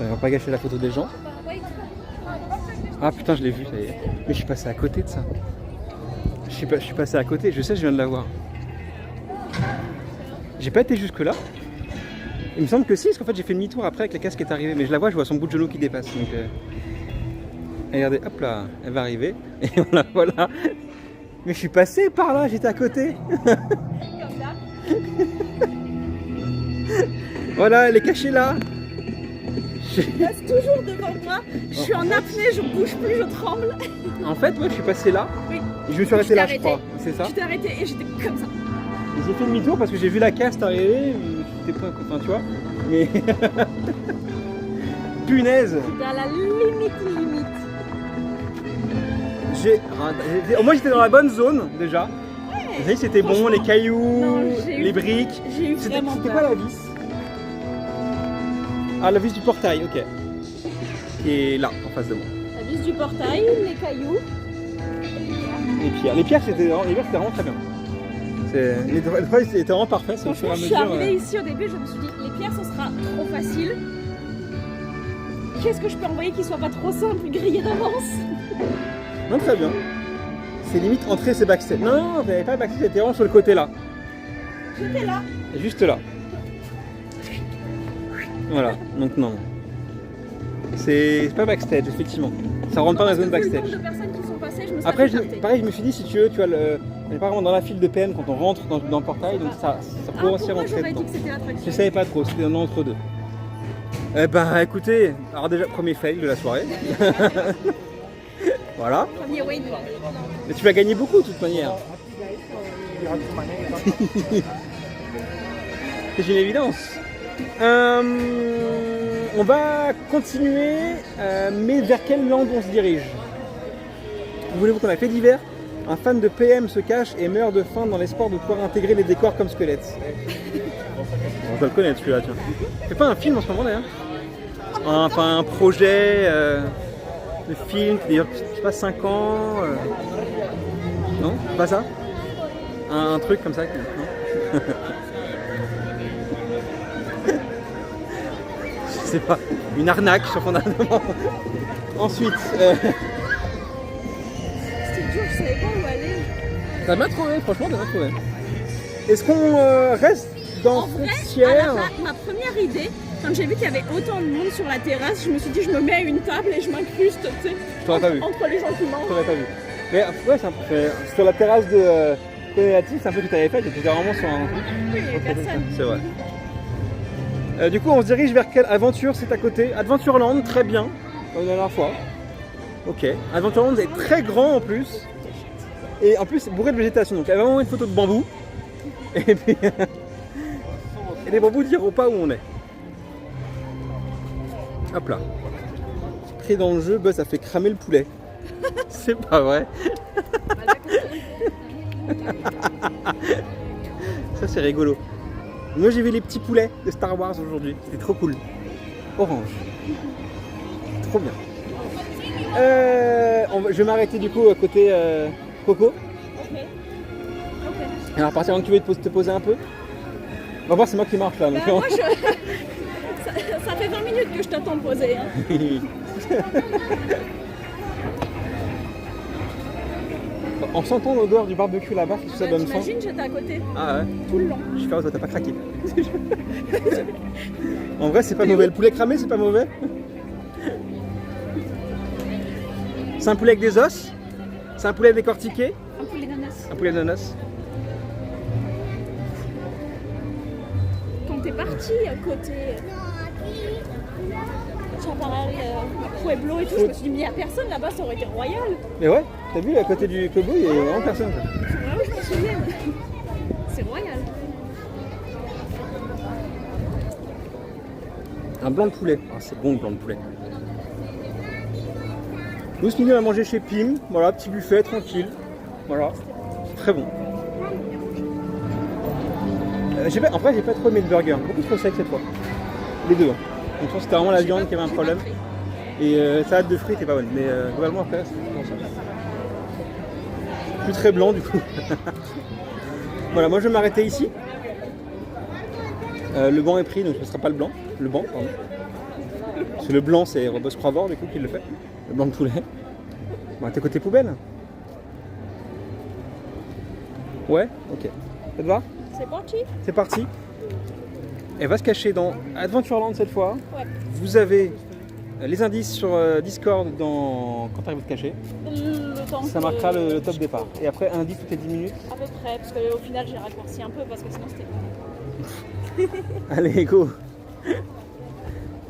on va pas gâcher la photo des gens. Ah putain, je l'ai vu, ça y est. Mais je suis passé à côté de ça. Je suis passé à côté, je sais, je viens de la voir. J'ai pas été jusque là. Il me semble que si, parce qu'en fait j'ai fait demi-tour après avec la casse qui est arrivée. Mais je la vois, je vois son bout de genou qui dépasse. Donc, regardez, hop là, elle va arriver. Et voilà. Mais je suis passé par là, j'étais à côté. Voilà, elle est cachée là. Il passe toujours devant moi. Je suis en apnée, je bouge plus, je tremble. En fait, moi je suis passé là. Oui. Et je me suis arrêté là, je crois. C'est ça. Je t'ai arrêté et j'étais comme ça. Et j'ai fait demi-tour parce que j'ai vu la caste arriver. J'étais pas enfin, tu vois. Mais. Punaise. J'étais à la limite. Au moins j'étais dans la bonne zone déjà. Vous savez, c'était bon, les cailloux, les briques. J'ai eu vraiment C'était peur. quoi la vis? Ah, la vis du portail, ok. Qui est là, en face de moi. La vis du portail, les cailloux. Les pierres, c'était vraiment très bien. Les trois étaient vraiment parfaits. C'est au fur et Franchement, à je suis mesure. arrivée ici au début, je me suis dit, les pierres, ce sera trop facile. Qu'est-ce que je peux envoyer qui soit pas trop simple, grillé d'avance? Non, très bien. C'est limite entrée, c'est backstage. Non, vous n'avez pas backstage, c'était vraiment sur le côté là. J'étais là. Juste là. Voilà, donc non. C'est pas backstage, effectivement. Ça rentre pas dans la zone Parce que vu backstage. le nombre de personnes qui sont passées, je me suis Après, écartée. pareil, je me suis dit, si tu veux, on est pas vraiment dans la file de PM quand on rentre dans le portail, donc ça peut aussi Pourquoi rentrer j'aurais dit dedans. que c'était l'attraction? Je savais pas trop, c'était un entre-deux. Eh ben, écoutez, alors déjà, premier fail de la soirée. Voilà. Premier win. Mais tu vas gagner beaucoup de toute manière. C'est une évidence. On va continuer, mais vers quelle land on se dirige? Voulez-vous qu'on a fait d'hiver? Un fan de PM se cache et meurt de faim dans l'espoir de pouvoir intégrer les décors comme squelettes. On doit le connaître celui-là, tiens. C'est pas un film en ce moment d'ailleurs? Enfin un projet de film qui dure, je sais pas, 5 ans. Non? Pas ça? Un truc comme ça? Non? Je sais pas. Une arnaque sur fondamentalement. Ensuite. C'était dur, je savais pas où aller. T'as bien trouvé, franchement, t'as bien trouvé. Est-ce qu'on reste dans En vrai, Frontières? à la fin, ma première idée, quand j'ai vu qu'il y avait autant de monde sur la terrasse, je me suis dit je me mets à une table et je m'incruste, tu sais, Je t'aurais pas vu. entre les gens qui Je mangent. t'aurais pas vu. Mais ouais, sur la terrasse de Conélatif, c'est un peu ce que t'avais fait, t'étais vraiment sur un. Oui, il y avait personne. C'est vrai. Du coup, on se dirige vers quelle aventure? C'est à côté. Adventureland, très bien, comme la dernière fois. Ok. Adventureland est très grand en plus. Et en plus, c'est bourré de végétation. Donc, il y a vraiment une photo de bambou. Et puis. Et les bambous diront pas où on est. Hop là. Créé dans le jeu, bah, ça fait cramer le poulet. C'est pas vrai. Ça, c'est rigolo. Moi j'ai vu les petits poulets de Star Wars aujourd'hui, c'était trop cool. Orange. Trop bien. Je vais m'arrêter du coup à côté Coco. Ok. Alors à partir de tu veux te poser un peu. On va voir, c'est moi qui marche là. Donc, Moi, ça fait 20 minutes que je t'attends poser. Hein. En sentant l'odeur du barbecue là-bas, tout ça donne faim. T'imagines, j'étais à côté Ah ouais. tout le long. Je fais, oh, toi t'as pas craqué. En vrai c'est pas mauvais, le poulet cramé c'est pas mauvais. C'est un poulet avec des os. C'est un poulet décortiqué. Un poulet d'ananas. Un poulet d'ananas. Quand t'es parti à côté Chaparral, Pueblo et tout, je me suis dit mais il n'y a personne là-bas, ça aurait été royal. Mais ouais, t'as vu à côté du cowboy, il y a vraiment personne. Quoi. C'est vraiment, je m'en souviens. C'est royal. Un blanc de poulet. Ah, c'est bon le blanc de poulet. 12 minutes à manger chez Pim. Voilà, petit buffet tranquille. Voilà, très bon. En vrai, j'ai pas trop aimé le burger. Beaucoup trop sec cette fois. Les deux. Hein. Donc, je pense que c'était vraiment la viande qui avait un problème. Et salade de fruits était pas bonne. Mais globalement, après, c'est bon ça. Plus très blanc du coup. Voilà, moi je vais m'arrêter ici. Le banc est pris, donc ce ne sera pas le blanc. Le banc, pardon. Parce que le blanc, c'est Robust Pravor du coup qui le fait. Le blanc de poulet. Bon, t'es côté poubelle? Ouais? Ok. Ça te va? C'est parti. C'est parti. Elle va se cacher dans Adventureland cette fois. Ouais. Vous avez les indices sur Discord quand tu arrives à te cacher. Le temps Ça marquera le top départ. Et après, un indice toutes les 10 minutes. À peu près, parce qu'au final j'ai raccourci un peu parce que sinon c'était... Allez, go.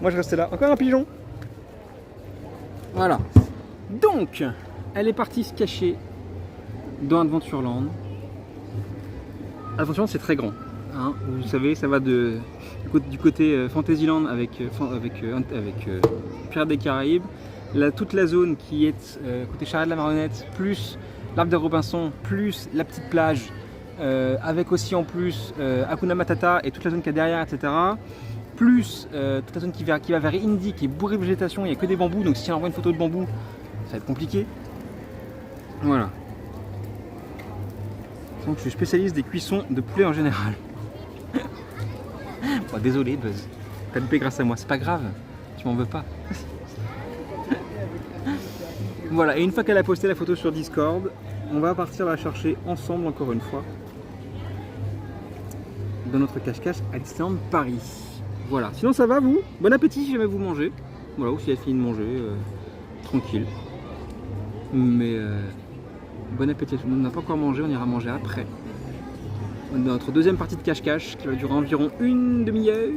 Moi je restais là. Encore un pigeon. Voilà. Donc, elle est partie se cacher dans Adventureland. Adventureland c'est très grand. Hein. Vous savez, ça va du côté Fantasyland avec Pirates des Caraïbes. Toute la zone qui est côté Charrette de la Marionnette, plus l'Arc de Robinson, plus la petite plage, avec aussi en plus Hakuna Matata et toute la zone qu'il y a derrière, etc. Plus toute la zone qui va vers Indy, qui est bourrée de végétation, il n'y a que des bambous, donc si on envoie une photo de bambou, ça va être compliqué. Voilà. Donc je suis spécialiste des cuissons de poulet en général. Bon, désolé Buzz, t'as loupé grâce à moi, c'est pas grave, tu m'en veux pas. Voilà, et une fois qu'elle a posté la photo sur Discord, on va partir la chercher ensemble encore une fois dans notre cache-cache à Disneyland Paris. Voilà, sinon ça va vous? Bon appétit si jamais vous mangez. Voilà, ou si elle finit de manger, tranquille. Mais bon appétit, on n'a pas encore mangé, on ira manger après. Notre deuxième partie de cache-cache qui va durer environ une demi-heure.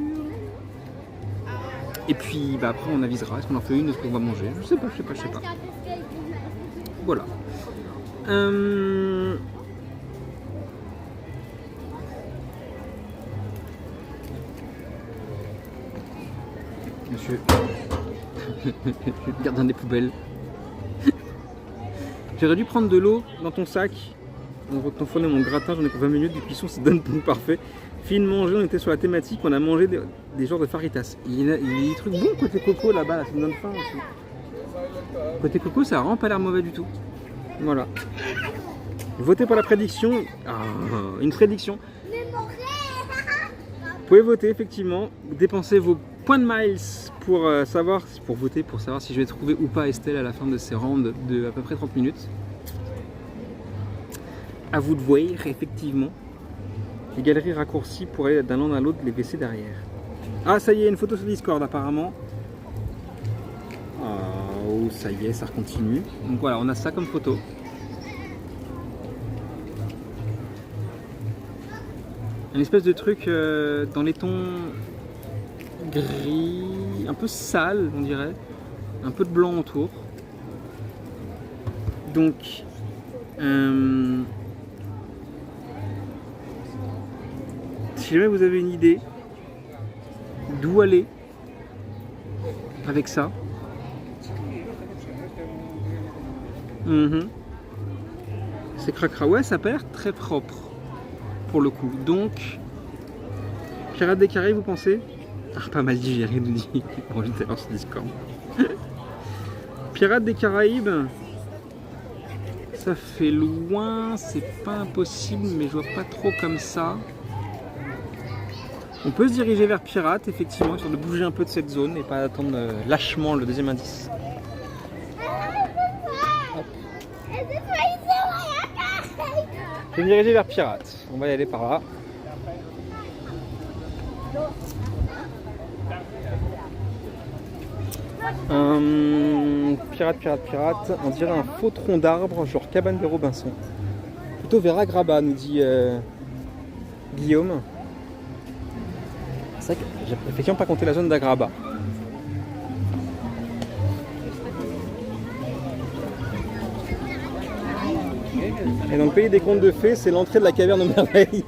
Et puis bah, après on avisera, est-ce qu'on en fait une, est-ce qu'on va manger? Je sais pas. Voilà. Monsieur, je te garde dans des poubelles. J'aurais dû prendre de l'eau dans ton sac. On va t'enfonner mon gratin, j'en ai pour 20 minutes de cuisson, c'est donne pour parfait. Fine manger, on était sur la thématique, on a mangé des genres de faritas. Il y a des trucs bons côté coco là-bas, là, ça me donne faim aussi. Côté coco, ça a vraiment pas l'air mauvais du tout. Voilà. Votez pour la prédiction. Ah, une prédiction. Vous pouvez voter effectivement, dépensez vos points de miles pour voter, pour savoir si je vais trouver ou pas Estelle à la fin de ces rounds de à peu près 30 minutes. À vous de voir, effectivement. Les galeries raccourcies pour aller d'un land à l'autre, les WC derrière. Ah, ça y est, une photo sur Discord apparemment. Oh, ça y est, ça continue. Donc voilà, on a ça comme photo. Un espèce de truc dans les tons gris, un peu sale, on dirait. Un peu de blanc autour. Donc, si jamais vous avez une idée d'où aller avec ça, c'est cracra. Ouais, ça a pas l'air très propre pour le coup. Donc, Pirates des Caraïbes, vous pensez? Ah, pas mal digéré, nous dit. Bon, j'étais dans ce Discord. Pirates des Caraïbes, ça fait loin, c'est pas impossible, mais je vois pas trop comme ça. On peut se diriger vers Pirates, effectivement, histoire de bouger un peu de cette zone et pas attendre lâchement le deuxième indice. Hop. Je vais me diriger vers Pirates. On va y aller par là. Pirate. On dirait un faux tronc d'arbre, genre cabane de Robinson. Plutôt vers Agrabah, nous dit Guillaume. C'est vrai que j'ai effectivement pas compté la zone d'Agrabah. Et dans le pays des contes de fées, c'est l'entrée de la caverne aux merveilles.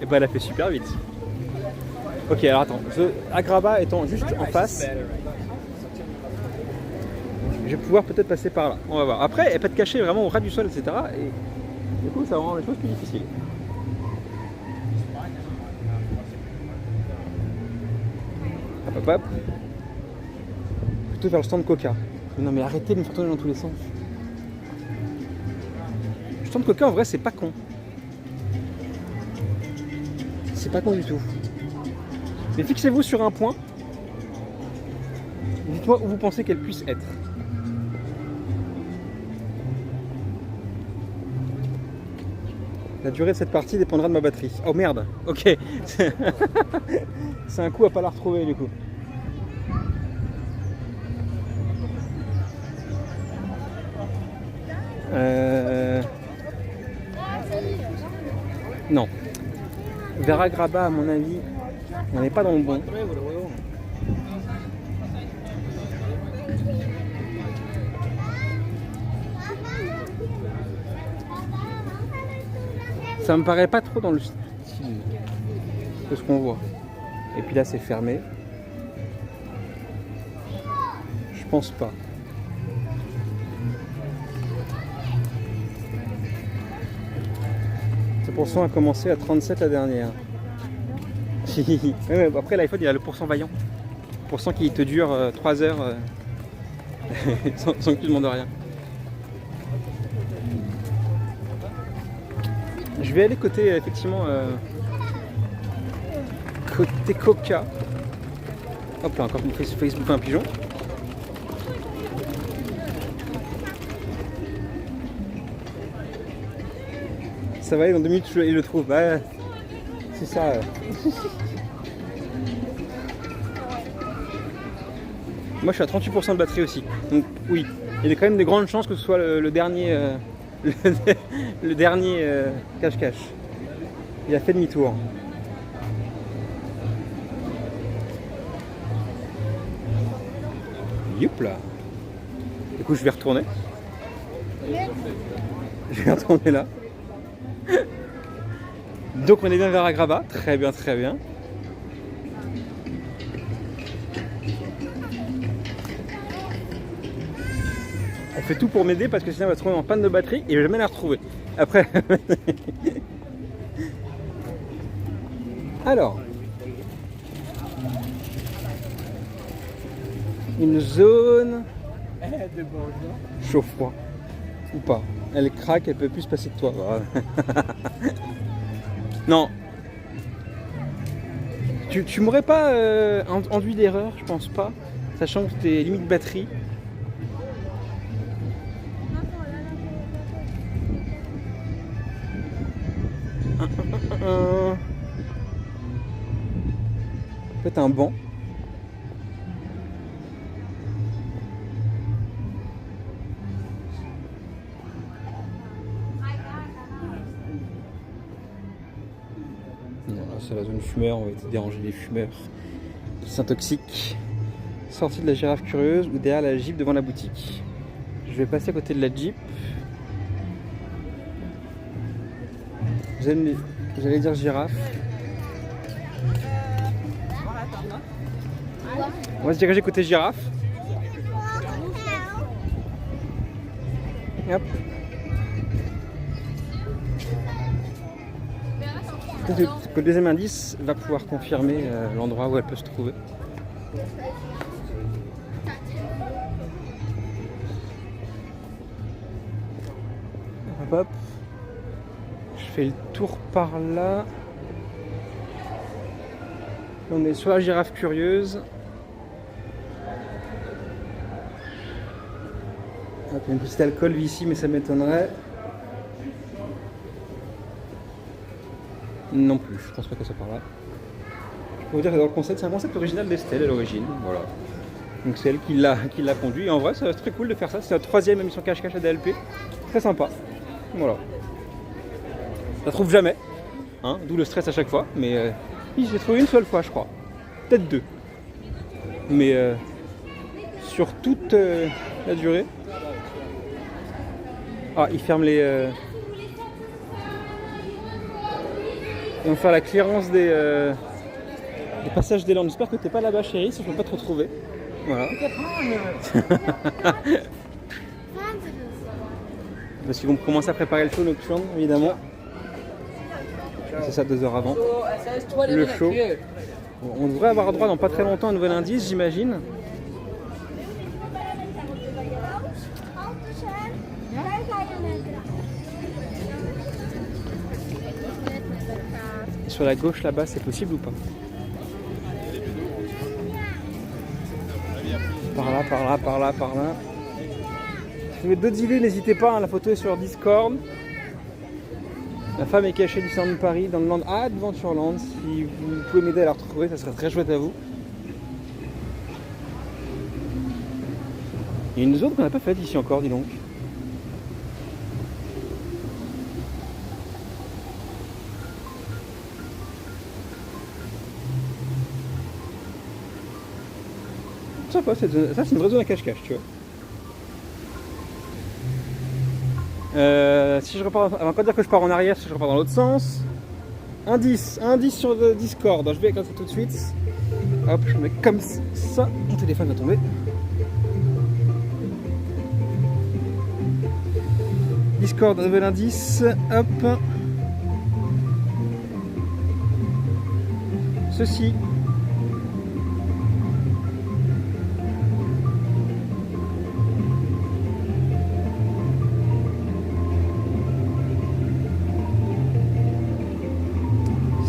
Et bah elle a fait super vite. Ok, alors attends, Agrabah étant juste en face, je vais pouvoir peut-être passer par là. On va voir. Après, elle peut être cachée vraiment au ras du sol, etc. Et du coup, ça rend les choses plus difficiles. Hop. Plutôt vers le stand Coca. Non mais arrêtez de me faire tourner dans tous les sens. Le stand Coca en vrai c'est pas con. C'est pas con du tout. Mais fixez-vous sur un point. Dites-moi où vous pensez qu'elle puisse être. La durée de cette partie dépendra de ma batterie. Oh merde, ok. C'est un coup à pas la retrouver du coup. Non. Vera Graba, à mon avis, on n'est pas dans le bon. Ça me paraît pas trop dans le style de ce qu'on voit. Et puis là, c'est fermé. Je pense pas. Ce pourcent a commencé à 37 la dernière. Ouais, après l'iPhone il a le pourcent vaillant. Pourcent qui te dure 3 heures sans que tu demandes rien. Je vais aller côté effectivement côté Coca. Hop là encore une Facebook un pigeon. Ça va aller dans 2 minutes, il le trouve. Bah, c'est ça. Moi, je suis à 38% de batterie aussi. Donc, oui, il y a quand même des grandes chances que ce soit le dernier, le dernier cache-cache. Il a fait demi-tour. Youp là. Du coup, je vais retourner. Je vais retourner là. Donc on est bien vers Agrava, très bien, très bien. Elle fait tout pour m'aider parce que sinon elle va se trouver en panne de batterie et je vais jamais la retrouver. Après. Alors. Une zone chaud-froid. Ou pas. Elle craque, elle peut plus se passer de toi. Non. Tu m'aurais pas enduit d'erreur, je pense pas. Sachant que t'es limite batterie. Peut-être un banc. C'est la zone fumeur, on va essayer de déranger les fumeurs qui s'intoxiquent. Sortie de la girafe curieuse ou derrière la Jeep devant la boutique. Je vais passer à côté de la Jeep. J'allais dire girafe. On va se diriger côté girafe. Hop. Que le deuxième indice va pouvoir confirmer l'endroit où elle peut se trouver. Hop, hop. Je fais le tour par là. On est sur la girafe curieuse. Hop, il y a une petite alcool ici, mais ça m'étonnerait. Non plus, je pense pas que ça par là. Je peux vous dire que dans le concept, c'est un concept original d'Estelle à l'origine, voilà. Donc c'est elle qui l'a conduit. Et en vrai, c'est très cool de faire ça. C'est la 3e émission cache-cache à DLP. Très sympa. Voilà. Ça trouve jamais, hein, d'où le stress à chaque fois. Mais j'ai trouvé une seule fois, je crois. Peut-être 2. Mais sur toute la durée. Ah, ils ferment les. Et on va faire la clearance des passages des Landes. J'espère que t'es pas là-bas, chérie, si je peux pas te retrouver. Voilà. Parce qu'ils vont commencer à préparer le show nocturne, évidemment. C'est ça, 2 heures avant. Le show. Bon, on devrait avoir droit dans pas très longtemps à un nouvel indice, j'imagine. Sur la gauche là-bas, c'est possible ou pas? Par là, par là, par là, par là. Si vous avez d'autres idées, n'hésitez pas, hein, la photo est sur Discord. La femme est cachée du centre de Paris, dans le Land Adventureland. Si vous pouvez m'aider à la retrouver, ça serait très chouette à vous. Il y a une zone qu'on n'a pas faite ici encore, dis donc. Sympa cette zone. Ça c'est une vraie zone à cache-cache, tu vois. Si je repars, on va pas dire que je pars en arrière, si je repars dans l'autre sens. Indice sur le Discord. Je vais écrire ça tout de suite. Hop, je mets comme ça. Mon téléphone va tomber. Discord, nouvel indice. Hop. Ceci.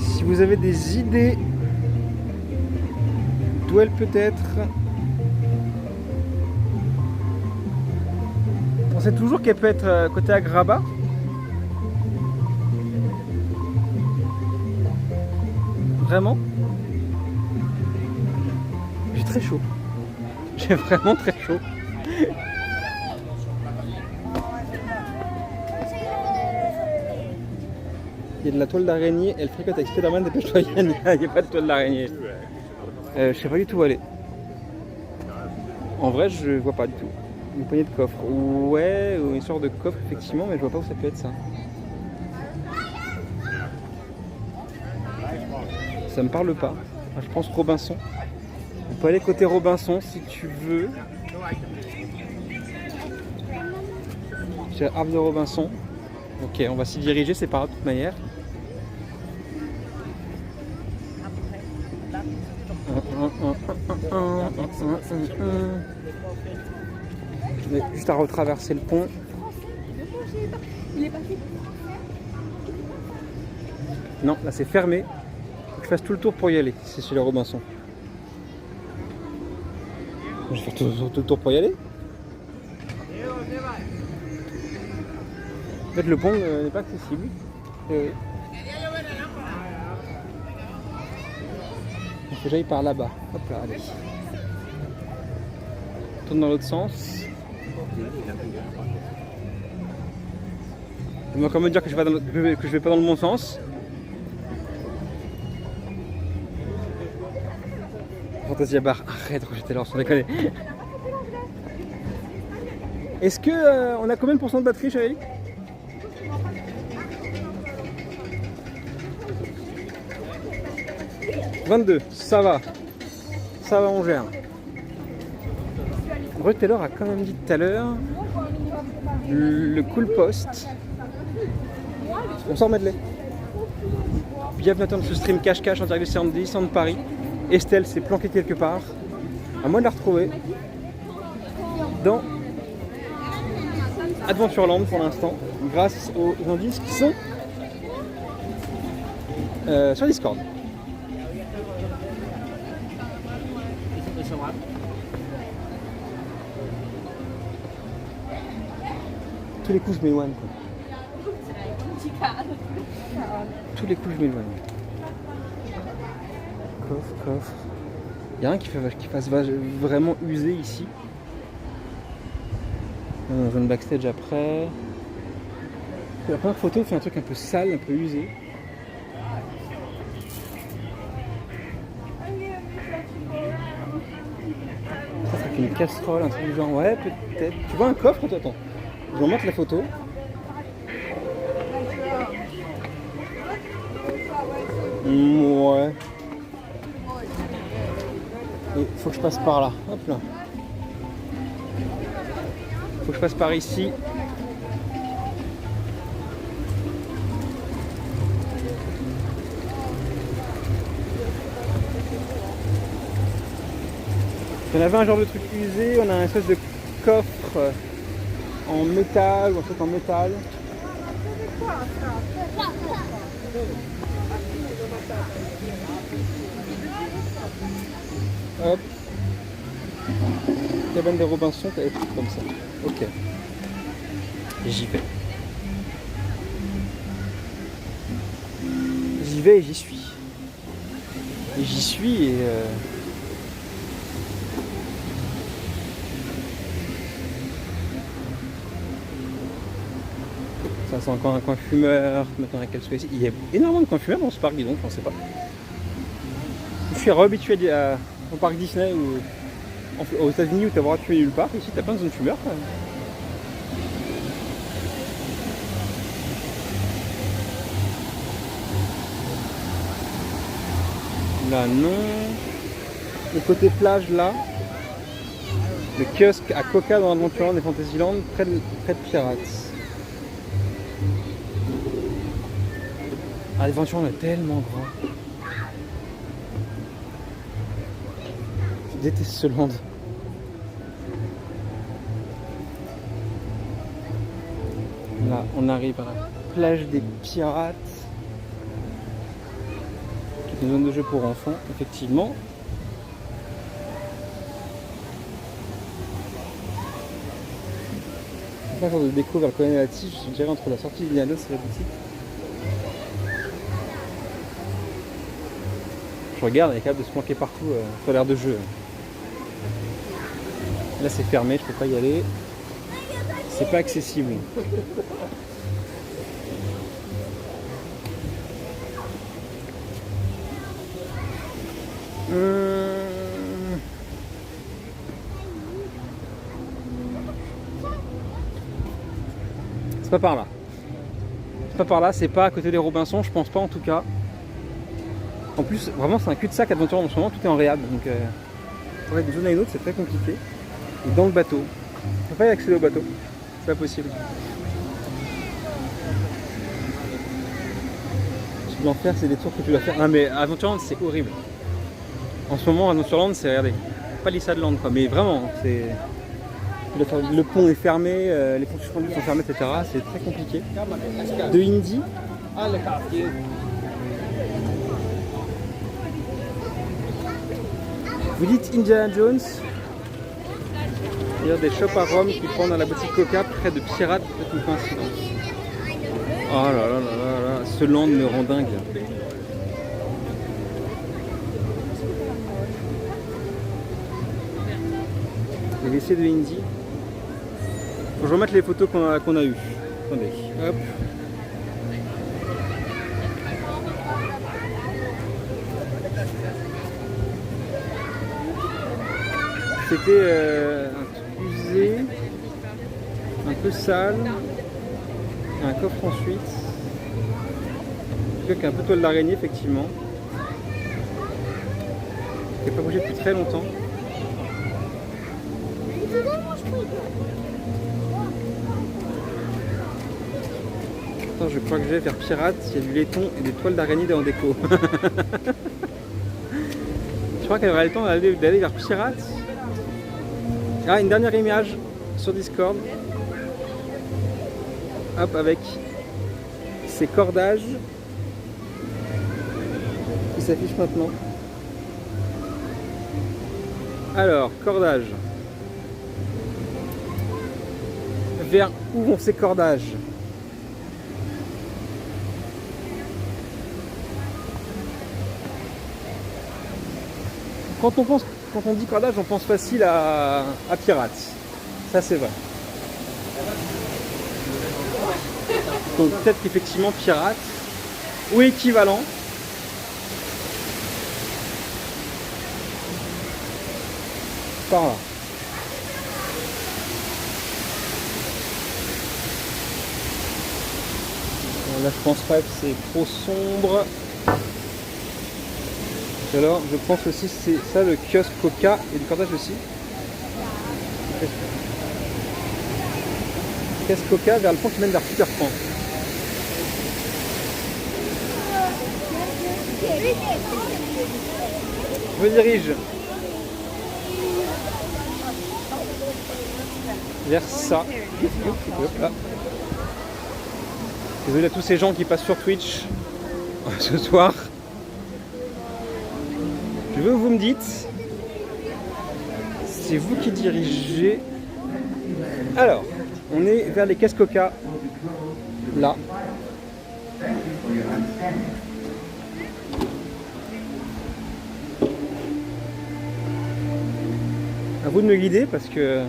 Si vous avez des idées, d'où elle peut être, on sait toujours qu'elle peut être côté Agrabah. Vraiment, j'ai très chaud. J'ai vraiment très chaud. Il y a de la toile d'araignée, elle fricote avec Spider-Man, dépêche-toi Yann, il n'y a pas de toile d'araignée. Je sais pas du tout où aller. En vrai, je vois pas du tout. Une poignée de coffre. Ouais, une sorte de coffre, effectivement, mais je vois pas où ça peut être ça. Ça me parle pas. Je pense Robinson. On peut aller côté Robinson si tu veux. J'ai l'arbre de Robinson. Ok, on va s'y diriger, c'est pas grave de toute manière. Juste à retraverser le pont. Non, là c'est fermé. Faut que je fasse tout le tour pour y aller. C'est chez les Robinson. Je vais faire tout le tour pour y aller. En fait, le pont n'est pas accessible. Il faut que j'aille par là-bas. Hop là, allez. Tourne dans l'autre sens. On va quand même dire que je vais pas dans le bon sens. Fantasia Bar, arrête, j'étais là, on s'en déconne. Est-ce que on a combien de pourcents de batterie, chérie? 22, ça va, on gère. Ruth Taylor a quand même dit tout à l'heure le cool post. On sort medley. Bienvenue dans ce stream cache-cache en direct du centre de Paris. Estelle s'est planquée quelque part. À moi de la retrouver dans Adventureland pour l'instant, grâce aux indices qui sont sur Discord. Tous les coups je m'éloigne. Tous les coups je m'éloigne. Coffre. Il y a rien qui fasse vraiment user ici. Dans un backstage après. La première photo fait un truc un peu sale, un peu usé. Ça c'est une casserole, un truc du genre. Ouais, peut-être. Tu vois un coffre, toi? Attends. Je vous montre la photo. Ouais. Il faut que je passe par là. Hop là. Faut que je passe par ici. On avait un genre de truc usé, on a un espèce de coffre en métal ou un truc en métal. Hop. cabane des Robinson, t'as des trucs comme ça. Ok. Et j'y vais. J'y vais et j'y suis. Et j'y suis et... Ça c'est encore un coin fumeur, maintenant à quel soit ici. Il y a énormément de coins fumeurs dans ce parc, dis donc, je ne sais pas. Je suis re-habitué au parc Disney ou aux États-Unis où tu as vraiment tué nulle part. Ici tu as plein de zones fumeurs quand même. Là non. Le côté plage là. Le kiosque à Coca dans Adventureland et Fantasyland près de Pirates. Ah, Adventureland est tellement grand. Je déteste ce land. Là, on arrive à la plage des Pirates. Qui est une zone de jeu pour enfants, effectivement. Pas genre de déco vers le colonel Latif, je dirais entre la sortie d'Indianos et la boutique. Je regarde, elle est capable de se planquer partout sur l'aire de jeu. Là c'est fermé, je peux pas y aller. C'est pas accessible. C'est pas par là. C'est pas par là, c'est pas à côté des Robinson, je pense pas en tout cas. En plus, vraiment c'est un cul-de-sac Adventure en ce moment, tout est en réhab. Donc pour aller d'une zone à une autre, c'est très compliqué. Et dans le bateau, on peut pas y accéder au bateau. C'est pas possible. Tu dois en faire, c'est des tours que tu dois faire. Ah mais Adventureland c'est horrible. En ce moment Adventureland c'est, regardez, Palisadeland quoi, mais vraiment c'est... Le pont est fermé, les ponts suspendus sont fermés, etc. C'est très compliqué. De Indy. Vous dites Indiana Jones. Il y a des shops à Rome qui prennent dans la boutique Coca près de Pirates, peut-être une coïncidence. Oh là là là là là, ce land me rend dingue. Les WC de Indy. Faut que je remette les photos qu'on a eues. Attendez, hop. C'était un truc usé, un peu sale, un coffre ensuite. Un truc un peu toile d'araignée effectivement. Qui n'a pas bougé depuis très longtemps. Attends, je crois que je vais vers Pirates, il y a du laiton et des toiles d'araignée dans déco. Je crois qu'elle aurait le temps d'aller vers Pirates. Ah, une dernière image sur Discord. Hop, avec ces cordages qui s'affichent maintenant. Alors, cordage. Vers où vont ces cordages? Quand on dit cordage, on pense facile à Pirates. Ça c'est vrai. Donc peut-être qu'effectivement Pirates, ou équivalent. Par là. Là je pense pas que c'est trop sombre. Et alors je pense aussi c'est ça le kiosque Coca et du cordage aussi. Kiosque Coca vers le pont qui mène vers Peter Pan. Je me dirige vers ça. Là. Désolé à tous ces gens qui passent sur Twitch ce soir. Je veux que vous me dites c'est vous qui dirigez. Alors, on est vers les caisses Coca. Là. À vous de me guider parce que...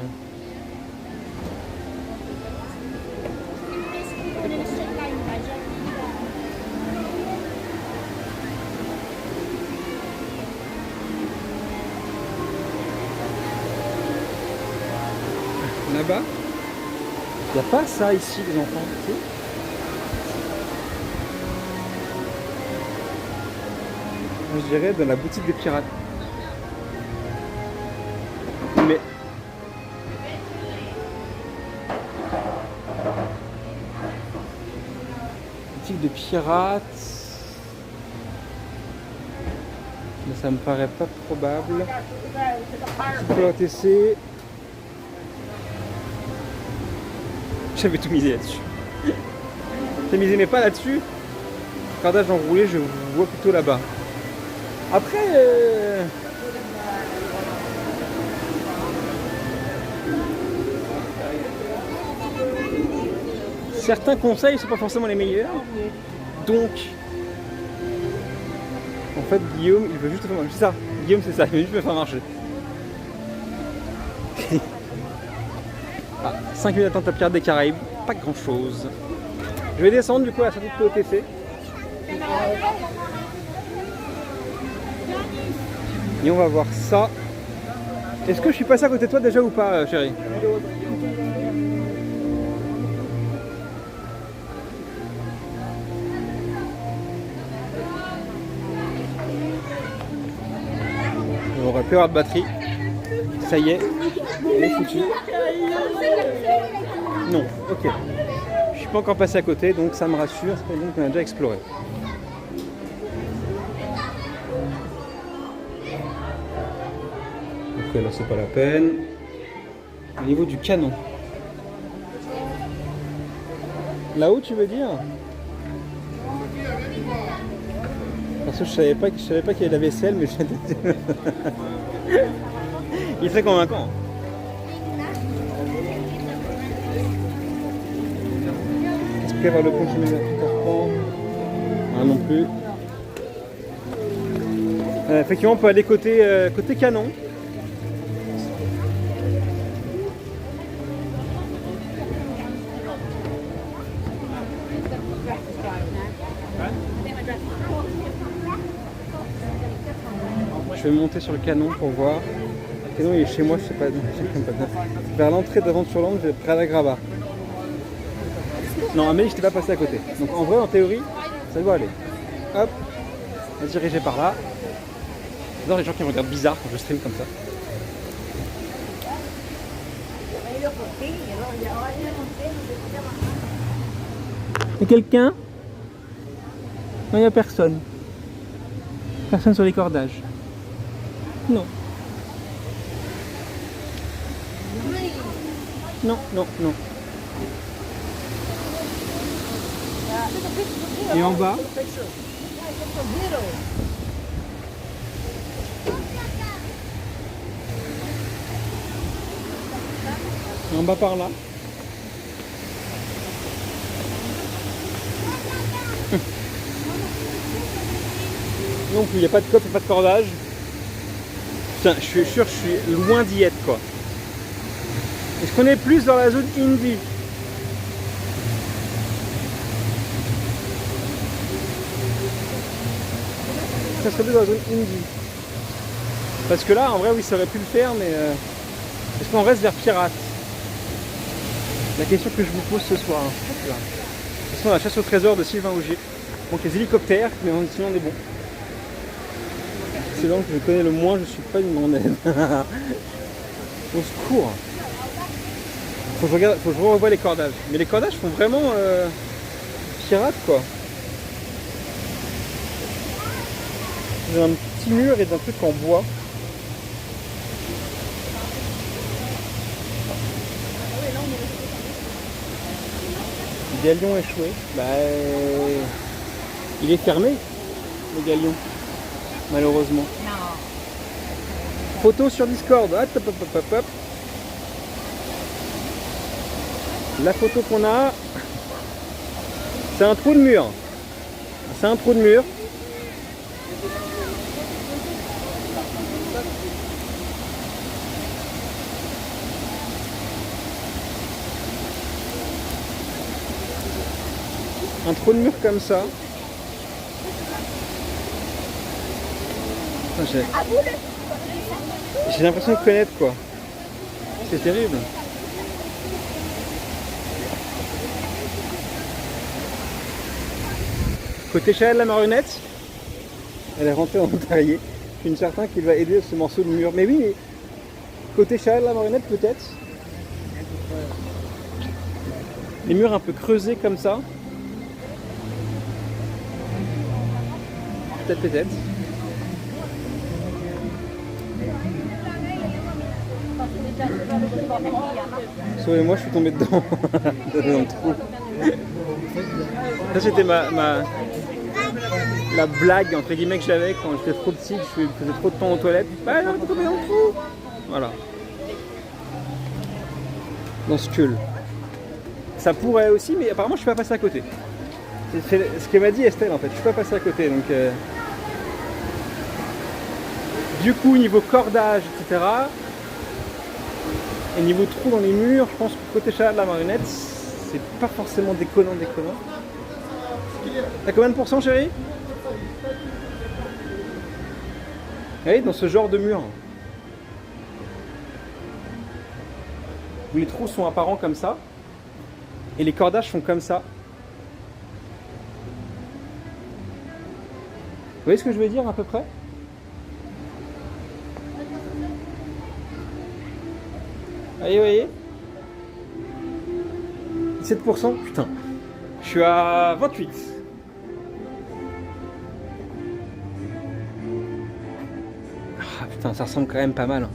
Là-bas, il n'y a pas ça ici, les enfants. Tu sais, moi, je dirais dans la boutique des pirates. Mais boutique de pirates, mais ça me paraît pas probable. Pour l'ATC, j'avais tout misé là-dessus. J'ai misé mes pas là-dessus. Cordage enroulé, je vois plutôt là-bas. Après, certains conseils ne sont pas forcément les meilleurs. Donc, en fait, Guillaume, il veut juste faire marcher. C'est ça, Guillaume, c'est ça, il veut juste me faire marcher. 5 minutes d'attente à Pirates des Caraïbes, pas grand chose. Je vais descendre du coup à la sortie de POTC. Et on va voir ça. Est-ce que je suis passé à côté de toi déjà ou pas, chérie? On aurait pu avoir de batterie. Ça y est, elle est foutue. Non, ok. Je suis pas encore passé à côté, donc ça me rassure, c'est donc qu'on a déjà exploré. Ok, là c'est pas la peine. Au niveau du canon. Là-haut, tu veux dire? Parce que je savais pas qu'il y avait la vaisselle, mais il est très convaincant. Est-ce qu'il y avoir le pont qui met tout à reprendre? Ah non plus. Effectivement, on peut aller côté canon. Je vais monter sur le canon pour voir. Le canon il est chez moi, je sais pas. Vers l'entrée d'Aventureland, près à la Grava. Non, Amélie, je t'ai pas passé à côté. Donc en vrai, en théorie, ça doit aller. Hop, on va diriger par là. J'adore les gens qui me regardent bizarre quand je stream comme ça. Il y a quelqu'un? Non, il n'y a personne. Personne sur les cordages. Non. Non, non, non. Et en bas? Et en bas par là? Non plus, il n'y a pas de coffre, pas de cordage. Putain, je suis sûr, je suis loin d'y être quoi. Est-ce qu'on est plus dans la zone indie? Ça serait plus dans la zone indie. Parce que là, en vrai, oui, ça aurait pu le faire, mais est-ce qu'on reste vers Pirates? La question que je vous pose ce soir. De toute façon, la chasse au trésor de Sylvain Augier. Donc les hélicoptères, mais sinon on est bon. C'est là que je connais le moins, je suis pas une mondaine. Au secours. Faut que je revoie les cordages. Mais les cordages font vraiment pirate quoi. J'ai un petit mur et d'un truc en bois. Galion échoué. Bah, il est fermé, le galion, malheureusement. Photo sur Discord. Hop, hop, hop, hop, hop. La photo qu'on a, c'est un trou de mur. C'est un trou de mur. Un trou de mur comme ça. Putain, j'ai l'impression de connaître quoi. C'est terrible. Côté chalet de la marionnette, elle est rentrée dans le terrier. Je suis certain qu'il va aider ce morceau de mur. Mais oui, mais côté chalet de la marionnette peut-être. Les murs un peu creusés comme ça. Peut-être. Sauvez-moi, je suis tombé dedans. Dans le trou. Ça c'était la blague entre guillemets que j'avais quand j'étais trop petit, je faisais trop de temps aux toilettes. Bah non, t'es tombé dans le trou. Voilà. Dans ce cul. Ça pourrait aussi, mais apparemment je suis pas passé à côté. C'est ce qu'elle m'a dit Estelle en fait, je suis pas passé à côté donc du coup niveau cordage etc et niveau trou dans les murs, je pense que côté chalet de la marionnette c'est pas forcément déconnant. T'as combien de pourcents chérie? Oui, dans ce genre de mur où les trous sont apparents comme ça et les cordages sont comme ça. Vous voyez ce que je veux dire à peu près? Allez, vous voyez 17%, putain. Je suis à 28. Ah putain, ça ressemble quand même pas mal.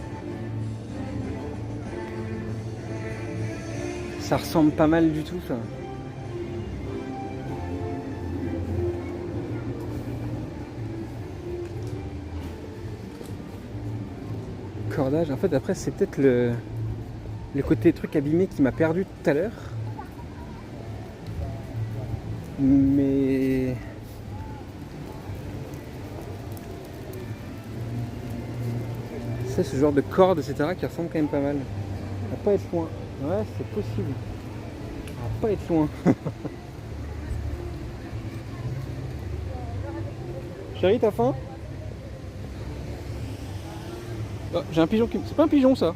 Ça ressemble pas mal du tout ça. Cordage, en fait après c'est peut-être le côté truc abîmé qui m'a perdu tout à l'heure. Mais c'est ce genre de corde etc qui ressemble quand même pas mal. Ça va pas être loin. Ouais, c'est possible. Ça va pas être loin. Chérie, t'as faim? Oh, j'ai un pigeon qui... C'est pas un pigeon ça.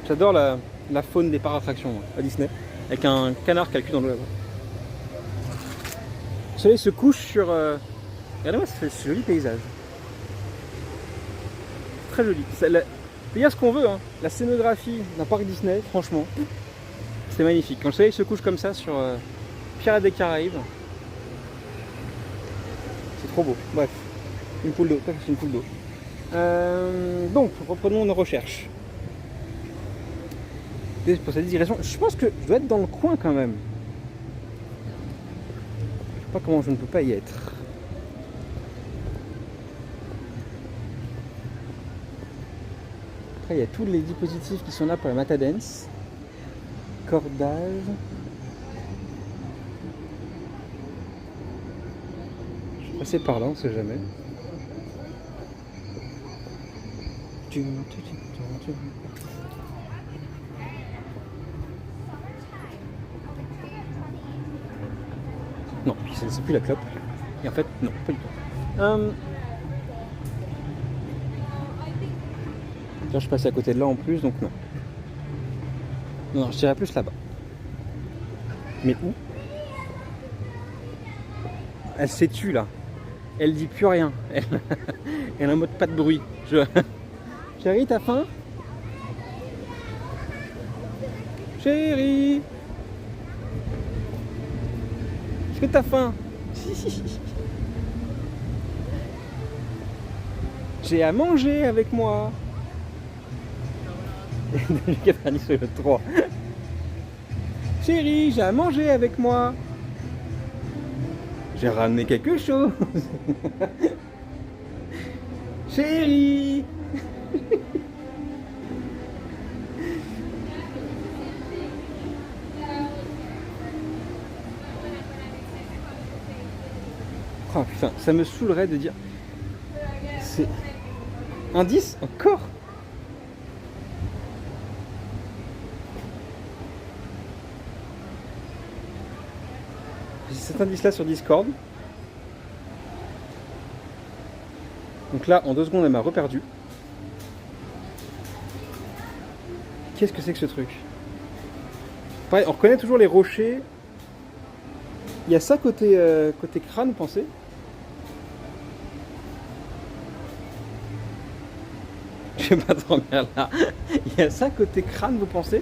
J'adore la faune des parcs d'attractions à Disney. Avec un canard qui a le cul dans l'eau là-bas. Le soleil se couche sur... Regardez-moi ce joli paysage. Très joli. Il y a ce qu'on veut, hein. La scénographie d'un parc Disney, franchement, c'est magnifique. Quand le soleil se couche comme ça sur Pirates des Caraïbes, c'est trop beau. Bref, une poule d'eau, c'est une poule d'eau. Donc, reprenons nos recherches. Pour cette digression, je pense que je dois être dans le coin quand même. Je sais pas comment je ne peux pas y être. Après, il y a tous les dispositifs qui sont là pour la Matadance. Cordage. Je vais passer par là, on ne sait jamais. Non, c'est plus la clope. Et en fait, non, pas du tout. Là, je passe à côté de là en plus, donc non. Non, je dirais plus là-bas. Mais où? Elle s'est tue là. Elle dit plus rien. Elle est en mode pas de bruit. Chérie, t'as faim? Chérie, est-ce que t'as faim? J'ai à manger avec moi. Catherine sur le 3. Chérie, j'ai à manger avec moi. J'ai ramené quelque chose. Chérie. Oh putain, ça me saoulerait de dire... C'est... Un 10 encore. J'ai cet indice là sur Discord. Donc là, en 2 secondes, elle m'a reperdu. Qu'est-ce que c'est que ce truc? Pareil, on reconnaît toujours les rochers. Il y a ça côté, côté crâne, vous pensez? Je vais pas dormir là. Il y a ça côté crâne, vous pensez?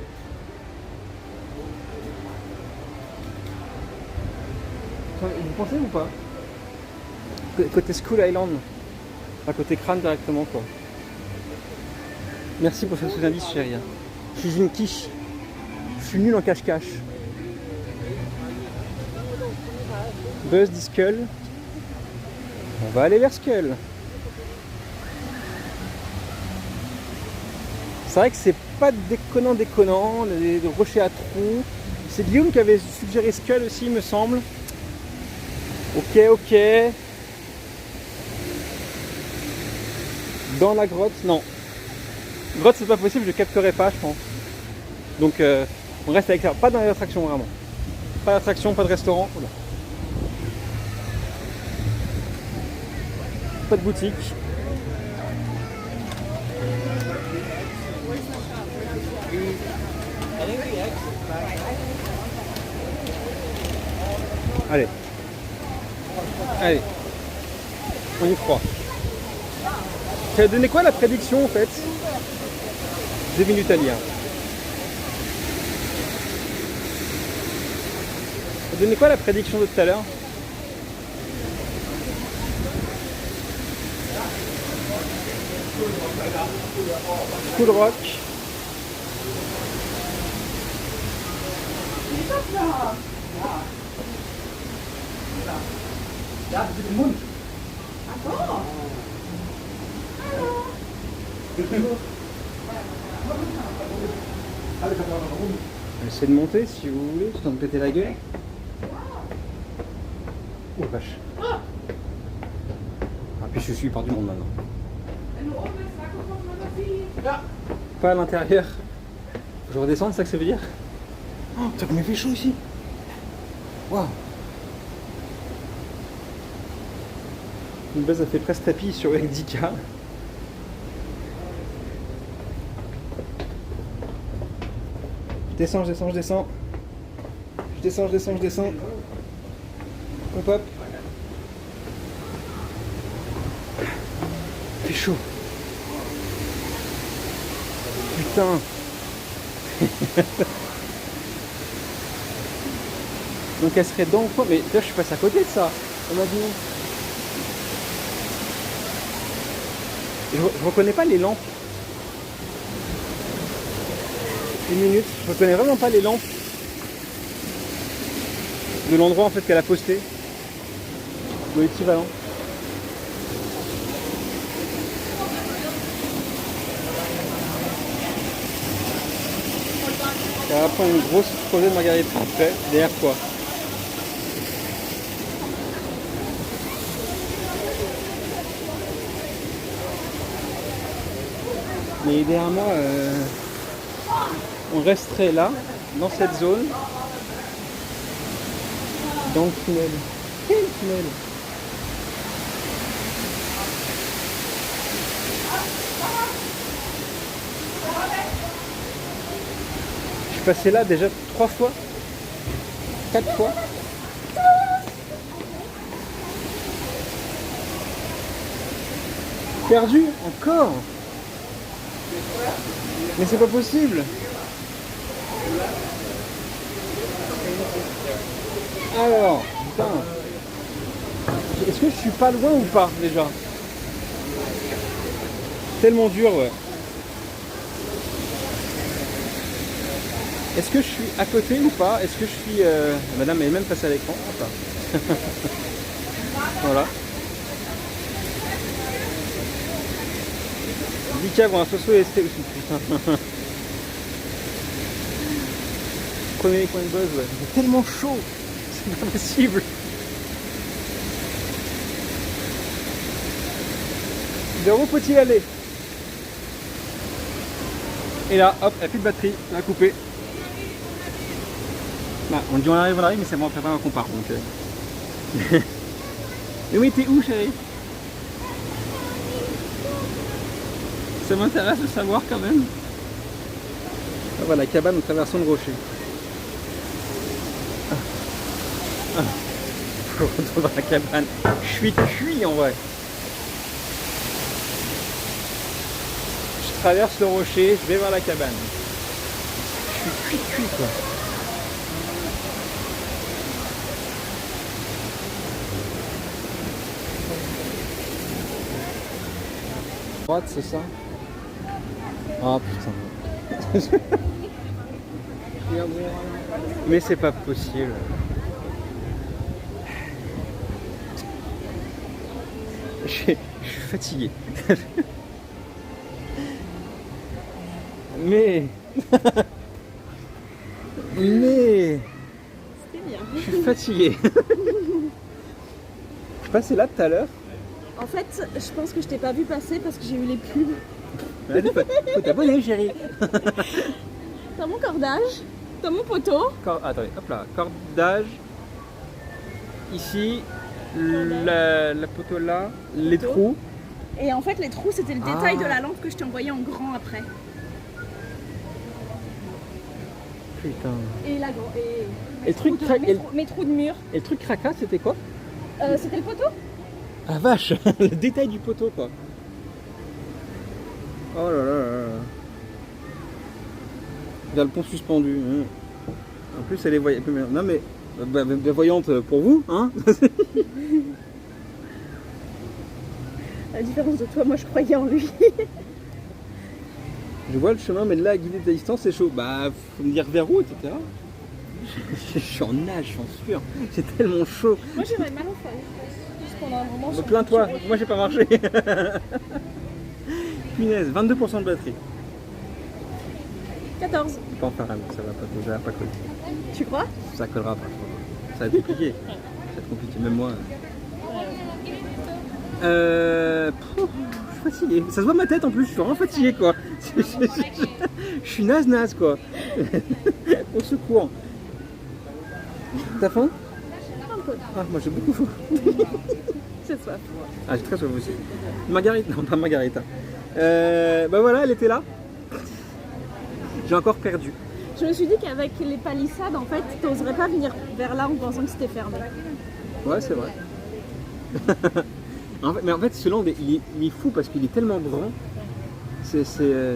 Vous pensez ou pas? Côté Skull Island. À côté crâne directement quoi. Merci pour ce sous-indice chérie. Je suis une quiche. Je suis nul en cache-cache. Buzz dit Skull. On va aller vers Skull. C'est vrai que c'est pas déconnant, les rochers à trous. C'est Guillaume qui avait suggéré Skull aussi, il me semble. Ok, ok. Dans la grotte, non. Grotte, c'est pas possible, je capterai pas, je pense. Donc, on reste avec ça. Pas dans les attractions, vraiment. Pas d'attraction, pas de restaurant. Oula. Pas de boutique. Allez. Allez. On y croit. Tu as donné quoi la prédiction en fait? 2 minutes à lire. Tu as donné quoi la prédiction de tout à l'heure? Cool Rock. Essayez de monter si vous voulez, sans me péter la gueule. Oh vache. Ah puis je suis par du monde maintenant. Pas à l'intérieur. Je redescends, c'est ça que ça veut dire? Oh, putain, comme il fait chaud ici. Waouh. Une base a fait presque tapis sur Dika. Je descends, je descends, je descends. Je descends, je descends, je descends. Hop hop. Il fait chaud. Putain. Donc elle serait dans le coin. Mais là je suis passé à côté de ça. On m'a dit non. Je reconnais pas les lampes. Une minute, je reconnais vraiment pas les lampes de l'endroit en fait qu'elle a posté. De l'équivalent. Elle va prendre une grosse projet de margarita après, derrière quoi. Mais derrière moi, on resterait là, dans cette zone, dans le tunnel. Quel tunnel? Je suis passé là déjà 3 fois, 4 fois. Perdu encore. Mais c'est pas possible. Alors, putain. Est-ce que je suis pas loin ou pas déjà? Tellement dur, ouais. Est-ce que je suis à côté ou pas? Est-ce que je suis... Madame est même passée à l'écran. Enfin. Voilà. 10 cabres, un soso et ST aussi, putain. Premier coin de buzz, ouais. C'est tellement chaud, c'est pas possible. Vers où faut-il aller? Et là, hop, elle n'a plus de batterie, elle a coupé. Bah, on dit on arrive, mais c'est bon, après on compare. Donc, Mais oui, t'es où, chérie? Ça m'intéresse de savoir quand même. Ah, voilà, la cabane en traversant le rocher. Je retourne dans la cabane. Je suis cuit en vrai. Je traverse le rocher, je vais vers la cabane. Je suis cuit quoi. Droite, c'est ça? Ah putain. Mais c'est pas possible. Je suis fatigué. Mais C'était bien. je suis fatigué. Je passais là tout à l'heure. En fait, je pense que je t'ai pas vu passer parce que j'ai eu les pubs. Faut t'abonner, chérie. T'as mon cordage, t'as mon poteau. Attendez, hop là, cordage. Ici, la poteau là, les trous. Et en fait, les trous, c'était le détail Ah. de la lampe que je t'ai envoyé en grand après. Putain. Et la Et le truc craque. mes trous de mur. Et le truc craca, c'était quoi? C'était le poteau. Ah vache, le détail du poteau quoi. Oh là là là là. Il y a le pont suspendu. En plus elle est voyante. Non mais voyante pour vous, hein. La différence de toi, moi je croyais en lui. Je vois le chemin, mais de là à guider ta distance, c'est chaud. Bah, faut me dire vers où, etc. Je suis en nage, je suis en sueur. C'est tellement chaud. Moi j'aurais mal au fall. Juste pendant un moment. Donc plains-toi, moi j'ai pas marché. Punaise, 22% de batterie. 14. Je peux pas en faire un, ça va pas coller. Tu crois? Ça collera pas, je crois. Ça va être compliqué. Ça va être compliqué, même moi. Je suis fatigué. Ça se voit ma tête en plus, je suis vraiment fatigué quoi. Je suis naze quoi. Au secours. T'as faim? Un peu. Ah, moi j'ai beaucoup faim. C'est soif. Ah, j'ai très soif aussi. Margarita, non pas Margarita. Bah voilà, elle était là. J'ai encore perdu. Je me suis dit qu'avec les palissades, en fait, t'oserais pas venir vers là en pensant que c'était fermé. Ouais, c'est vrai. Mais en fait, ce land, il est fou parce qu'il est tellement grand. Je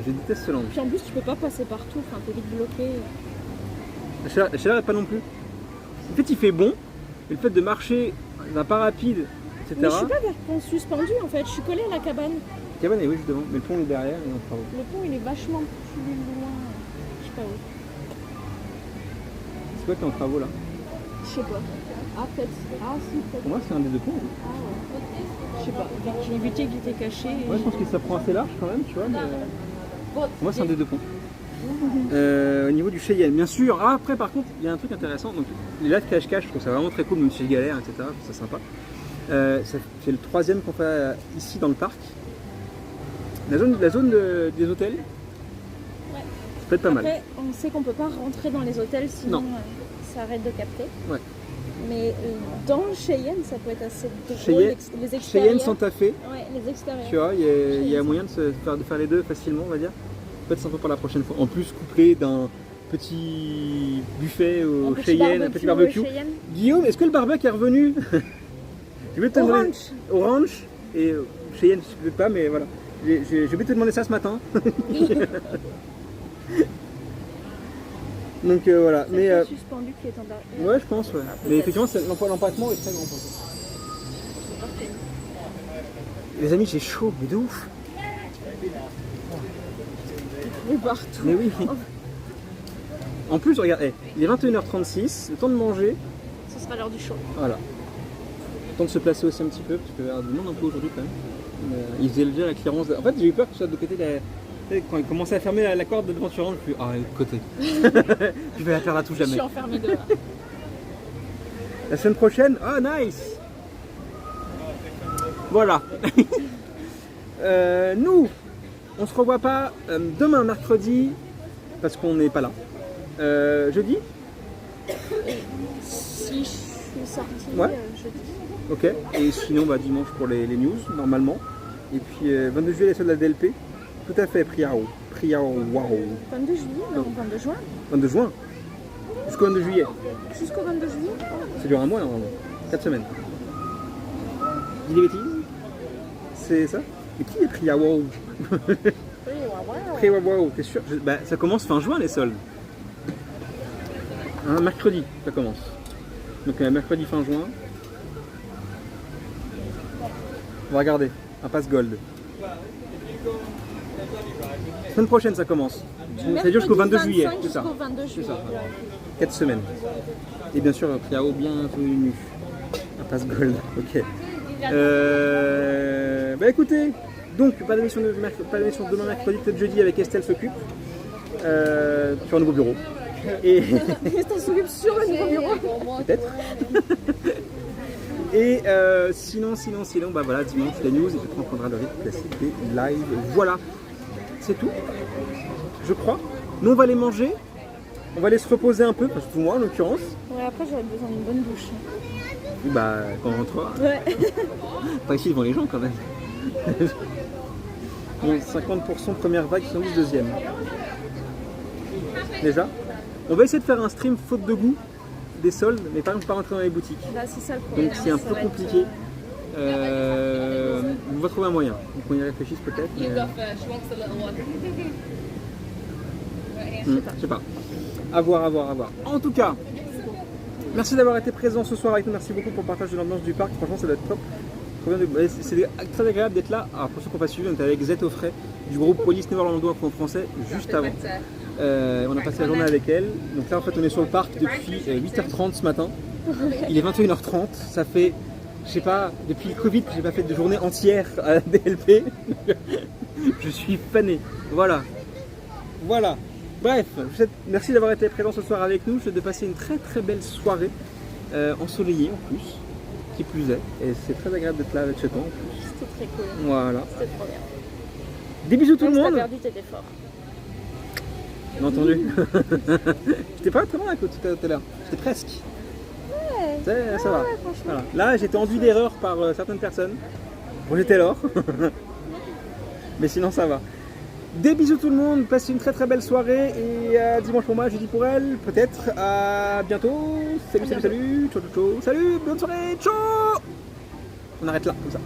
déteste ce land. Puis en plus, tu peux pas passer partout, enfin, t'es vite bloqué. Chez-là, pas non plus. En fait, il fait bon, mais le fait de marcher d'un pas rapide, etc. Mais je suis pas vers le pont suspendu en fait, je suis collée à la cabane. La cabane est oui, juste devant, mais le pont est derrière et on travaux. Le pont il est vachement plus loin. Je sais pas où. C'est quoi qui est en travaux là? Je sais pas. Ah peut-être. Ah si peut-être. Pour moi, c'est un des deux ponts. Ah ouais. Je sais pas. J'ai évité qu'il était caché. Et Ouais, je pense que ça prend assez large quand même, tu vois. Mais... Pour moi, c'est un des deux ponts. Au niveau du Cheyenne, bien sûr. Ah, après, par contre, il y a un truc intéressant. Donc, les lacs cache-cache, je trouve ça vraiment très cool, même si je galère, etc. Je trouve ça sympa. C'est le troisième qu'on fait ici dans le parc. La zone des hôtels, Ouais. ça peut être pas mal. Après, on sait qu'on peut pas rentrer dans les hôtels sinon Non. ça arrête de capter. Ouais. Mais dans le Cheyenne, ça peut être assez drôle. Cheyenne- Les extérieurs. Cheyenne, Santa Fe, Ouais, les extérieurs. tu vois, il y a moyen de faire les deux facilement, on va dire. Peut-être sympa pour la prochaine fois. En plus, couplé d'un petit buffet au Cheyenne, un petit barbecue. au Cheyenne. Guillaume, est-ce que le barbecue est revenu? Je vais te demander. Orange et Cheyenne, je ne sais pas, mais voilà. Je vais te demander ça ce matin. Donc voilà. C'est Mais le suspendu qui est en bas. ouais, je pense. Ouais. Mais effectivement, l'empattement est très grand. Pour ça. Les amis, j'ai chaud, mais de ouf. Mais partout. Mais oui. En plus, regarde, il est 21h36, le temps de manger. Ce sera l'heure du show. Voilà. Temps de se placer aussi un petit peu, parce qu'il y a du monde un peu aujourd'hui quand même. Ils faisaient déjà la clearance. En fait, j'ai eu peur que ce soit de côté de la... Quand ils commençaient à fermer la corde devant Turan, je me suis dit, ah, de côté. Tu vas la faire à tout Je jamais. suis enfermée dehors. La semaine prochaine, oh nice. Voilà. Nous, on se revoit pas demain mercredi, parce qu'on n'est pas là. Jeudi. Si je suis sortie Ouais. jeudi. Ok, et sinon bah, dimanche pour les news, normalement. Et puis 22 juillet, les soldes de la DLP. Tout à fait, Priao. Wow. 22 juillet, non, 22 juin. 22 juin. Jusqu'au 22 juillet. Jusqu'au 22 juillet. Ça dure un mois normalement. 4 semaines. Dis des bêtises? C'est ça? Et qui est Priao? Priao, t'es sûr? Bah, ça commence fin juin les soldes. Hein, mercredi, ça commence. Donc mercredi fin juin. On va regarder, un pass gold. Semaine prochaine ça commence. Ça dure jusqu'au 22 juillet, c'est ça. 22 juillet. 4 semaines. Et bien sûr, Priao bienvenue. Un pass gold, ok. Bah écoutez, donc pas d'émission demain mercredi, peut-être jeudi avec Estelle s'occupe. Sur un nouveau bureau. Et Estelle s'occupe sur le nouveau bureau. peut-être. Et sinon, bah voilà, dimanche les news et puis on prendra le rythme classique des lives. Voilà, c'est tout, je crois. Nous on va aller manger, on va aller se reposer un peu, parce que pour moi en l'occurrence. Ouais, après j'aurais besoin d'une bonne douche. Bah quand on rentrera. Ouais. Pas ici devant les gens quand même. Bon, 50% première vague, 70 deuxième. Déjà. On va essayer de faire un stream faute de goût des soldes, mais par exemple pas rentrer dans les boutiques. Là c'est ça le problème. Donc c'est un peu compliqué. On va trouver un moyen. Donc on y réfléchisse peut-être. Mais... je sais pas. À voir. En tout cas, merci d'avoir été présent ce soir avec nous. Merci beaucoup pour le partage de l'ambiance du parc. Franchement, ça doit être top. C'est très agréable d'être là. Alors pour ceux qui n'ont pas suivi, on était avec Z au frais du groupe Police Never Orlando en français juste avant. On a passé la journée avec elle. Donc là en fait on est sur le parc depuis 8h30 ce matin. Il est 21h30. Ça fait, je sais pas, depuis le Covid que j'ai pas fait de journée entière à DLP. Je suis fané. Voilà. Bref, merci d'avoir été présent ce soir avec nous. Je vous souhaite de passer une très très belle soirée ensoleillée en plus. Qui plus est. Et c'est très agréable d'être là avec chez toi en plus. C'était très cool. Voilà. C'était trop bien. Des bisous tout le Même si monde. t'as perdu, t'étais fort. Bien entendu. J'étais pas très loin à côté tout à l'heure. J'étais presque. Ouais. Ça va. Ouais, franchement. Voilà. Là, j'étais enduit d'erreur par certaines personnes. Bon, j'étais là. Mais sinon, ça va. Des bisous tout le monde. Passez une très très belle soirée. Et dimanche pour moi, jeudi pour elle. Peut-être. À bientôt. Salut. Ciao. Salut. Bonne soirée. Ciao. On arrête là, comme ça.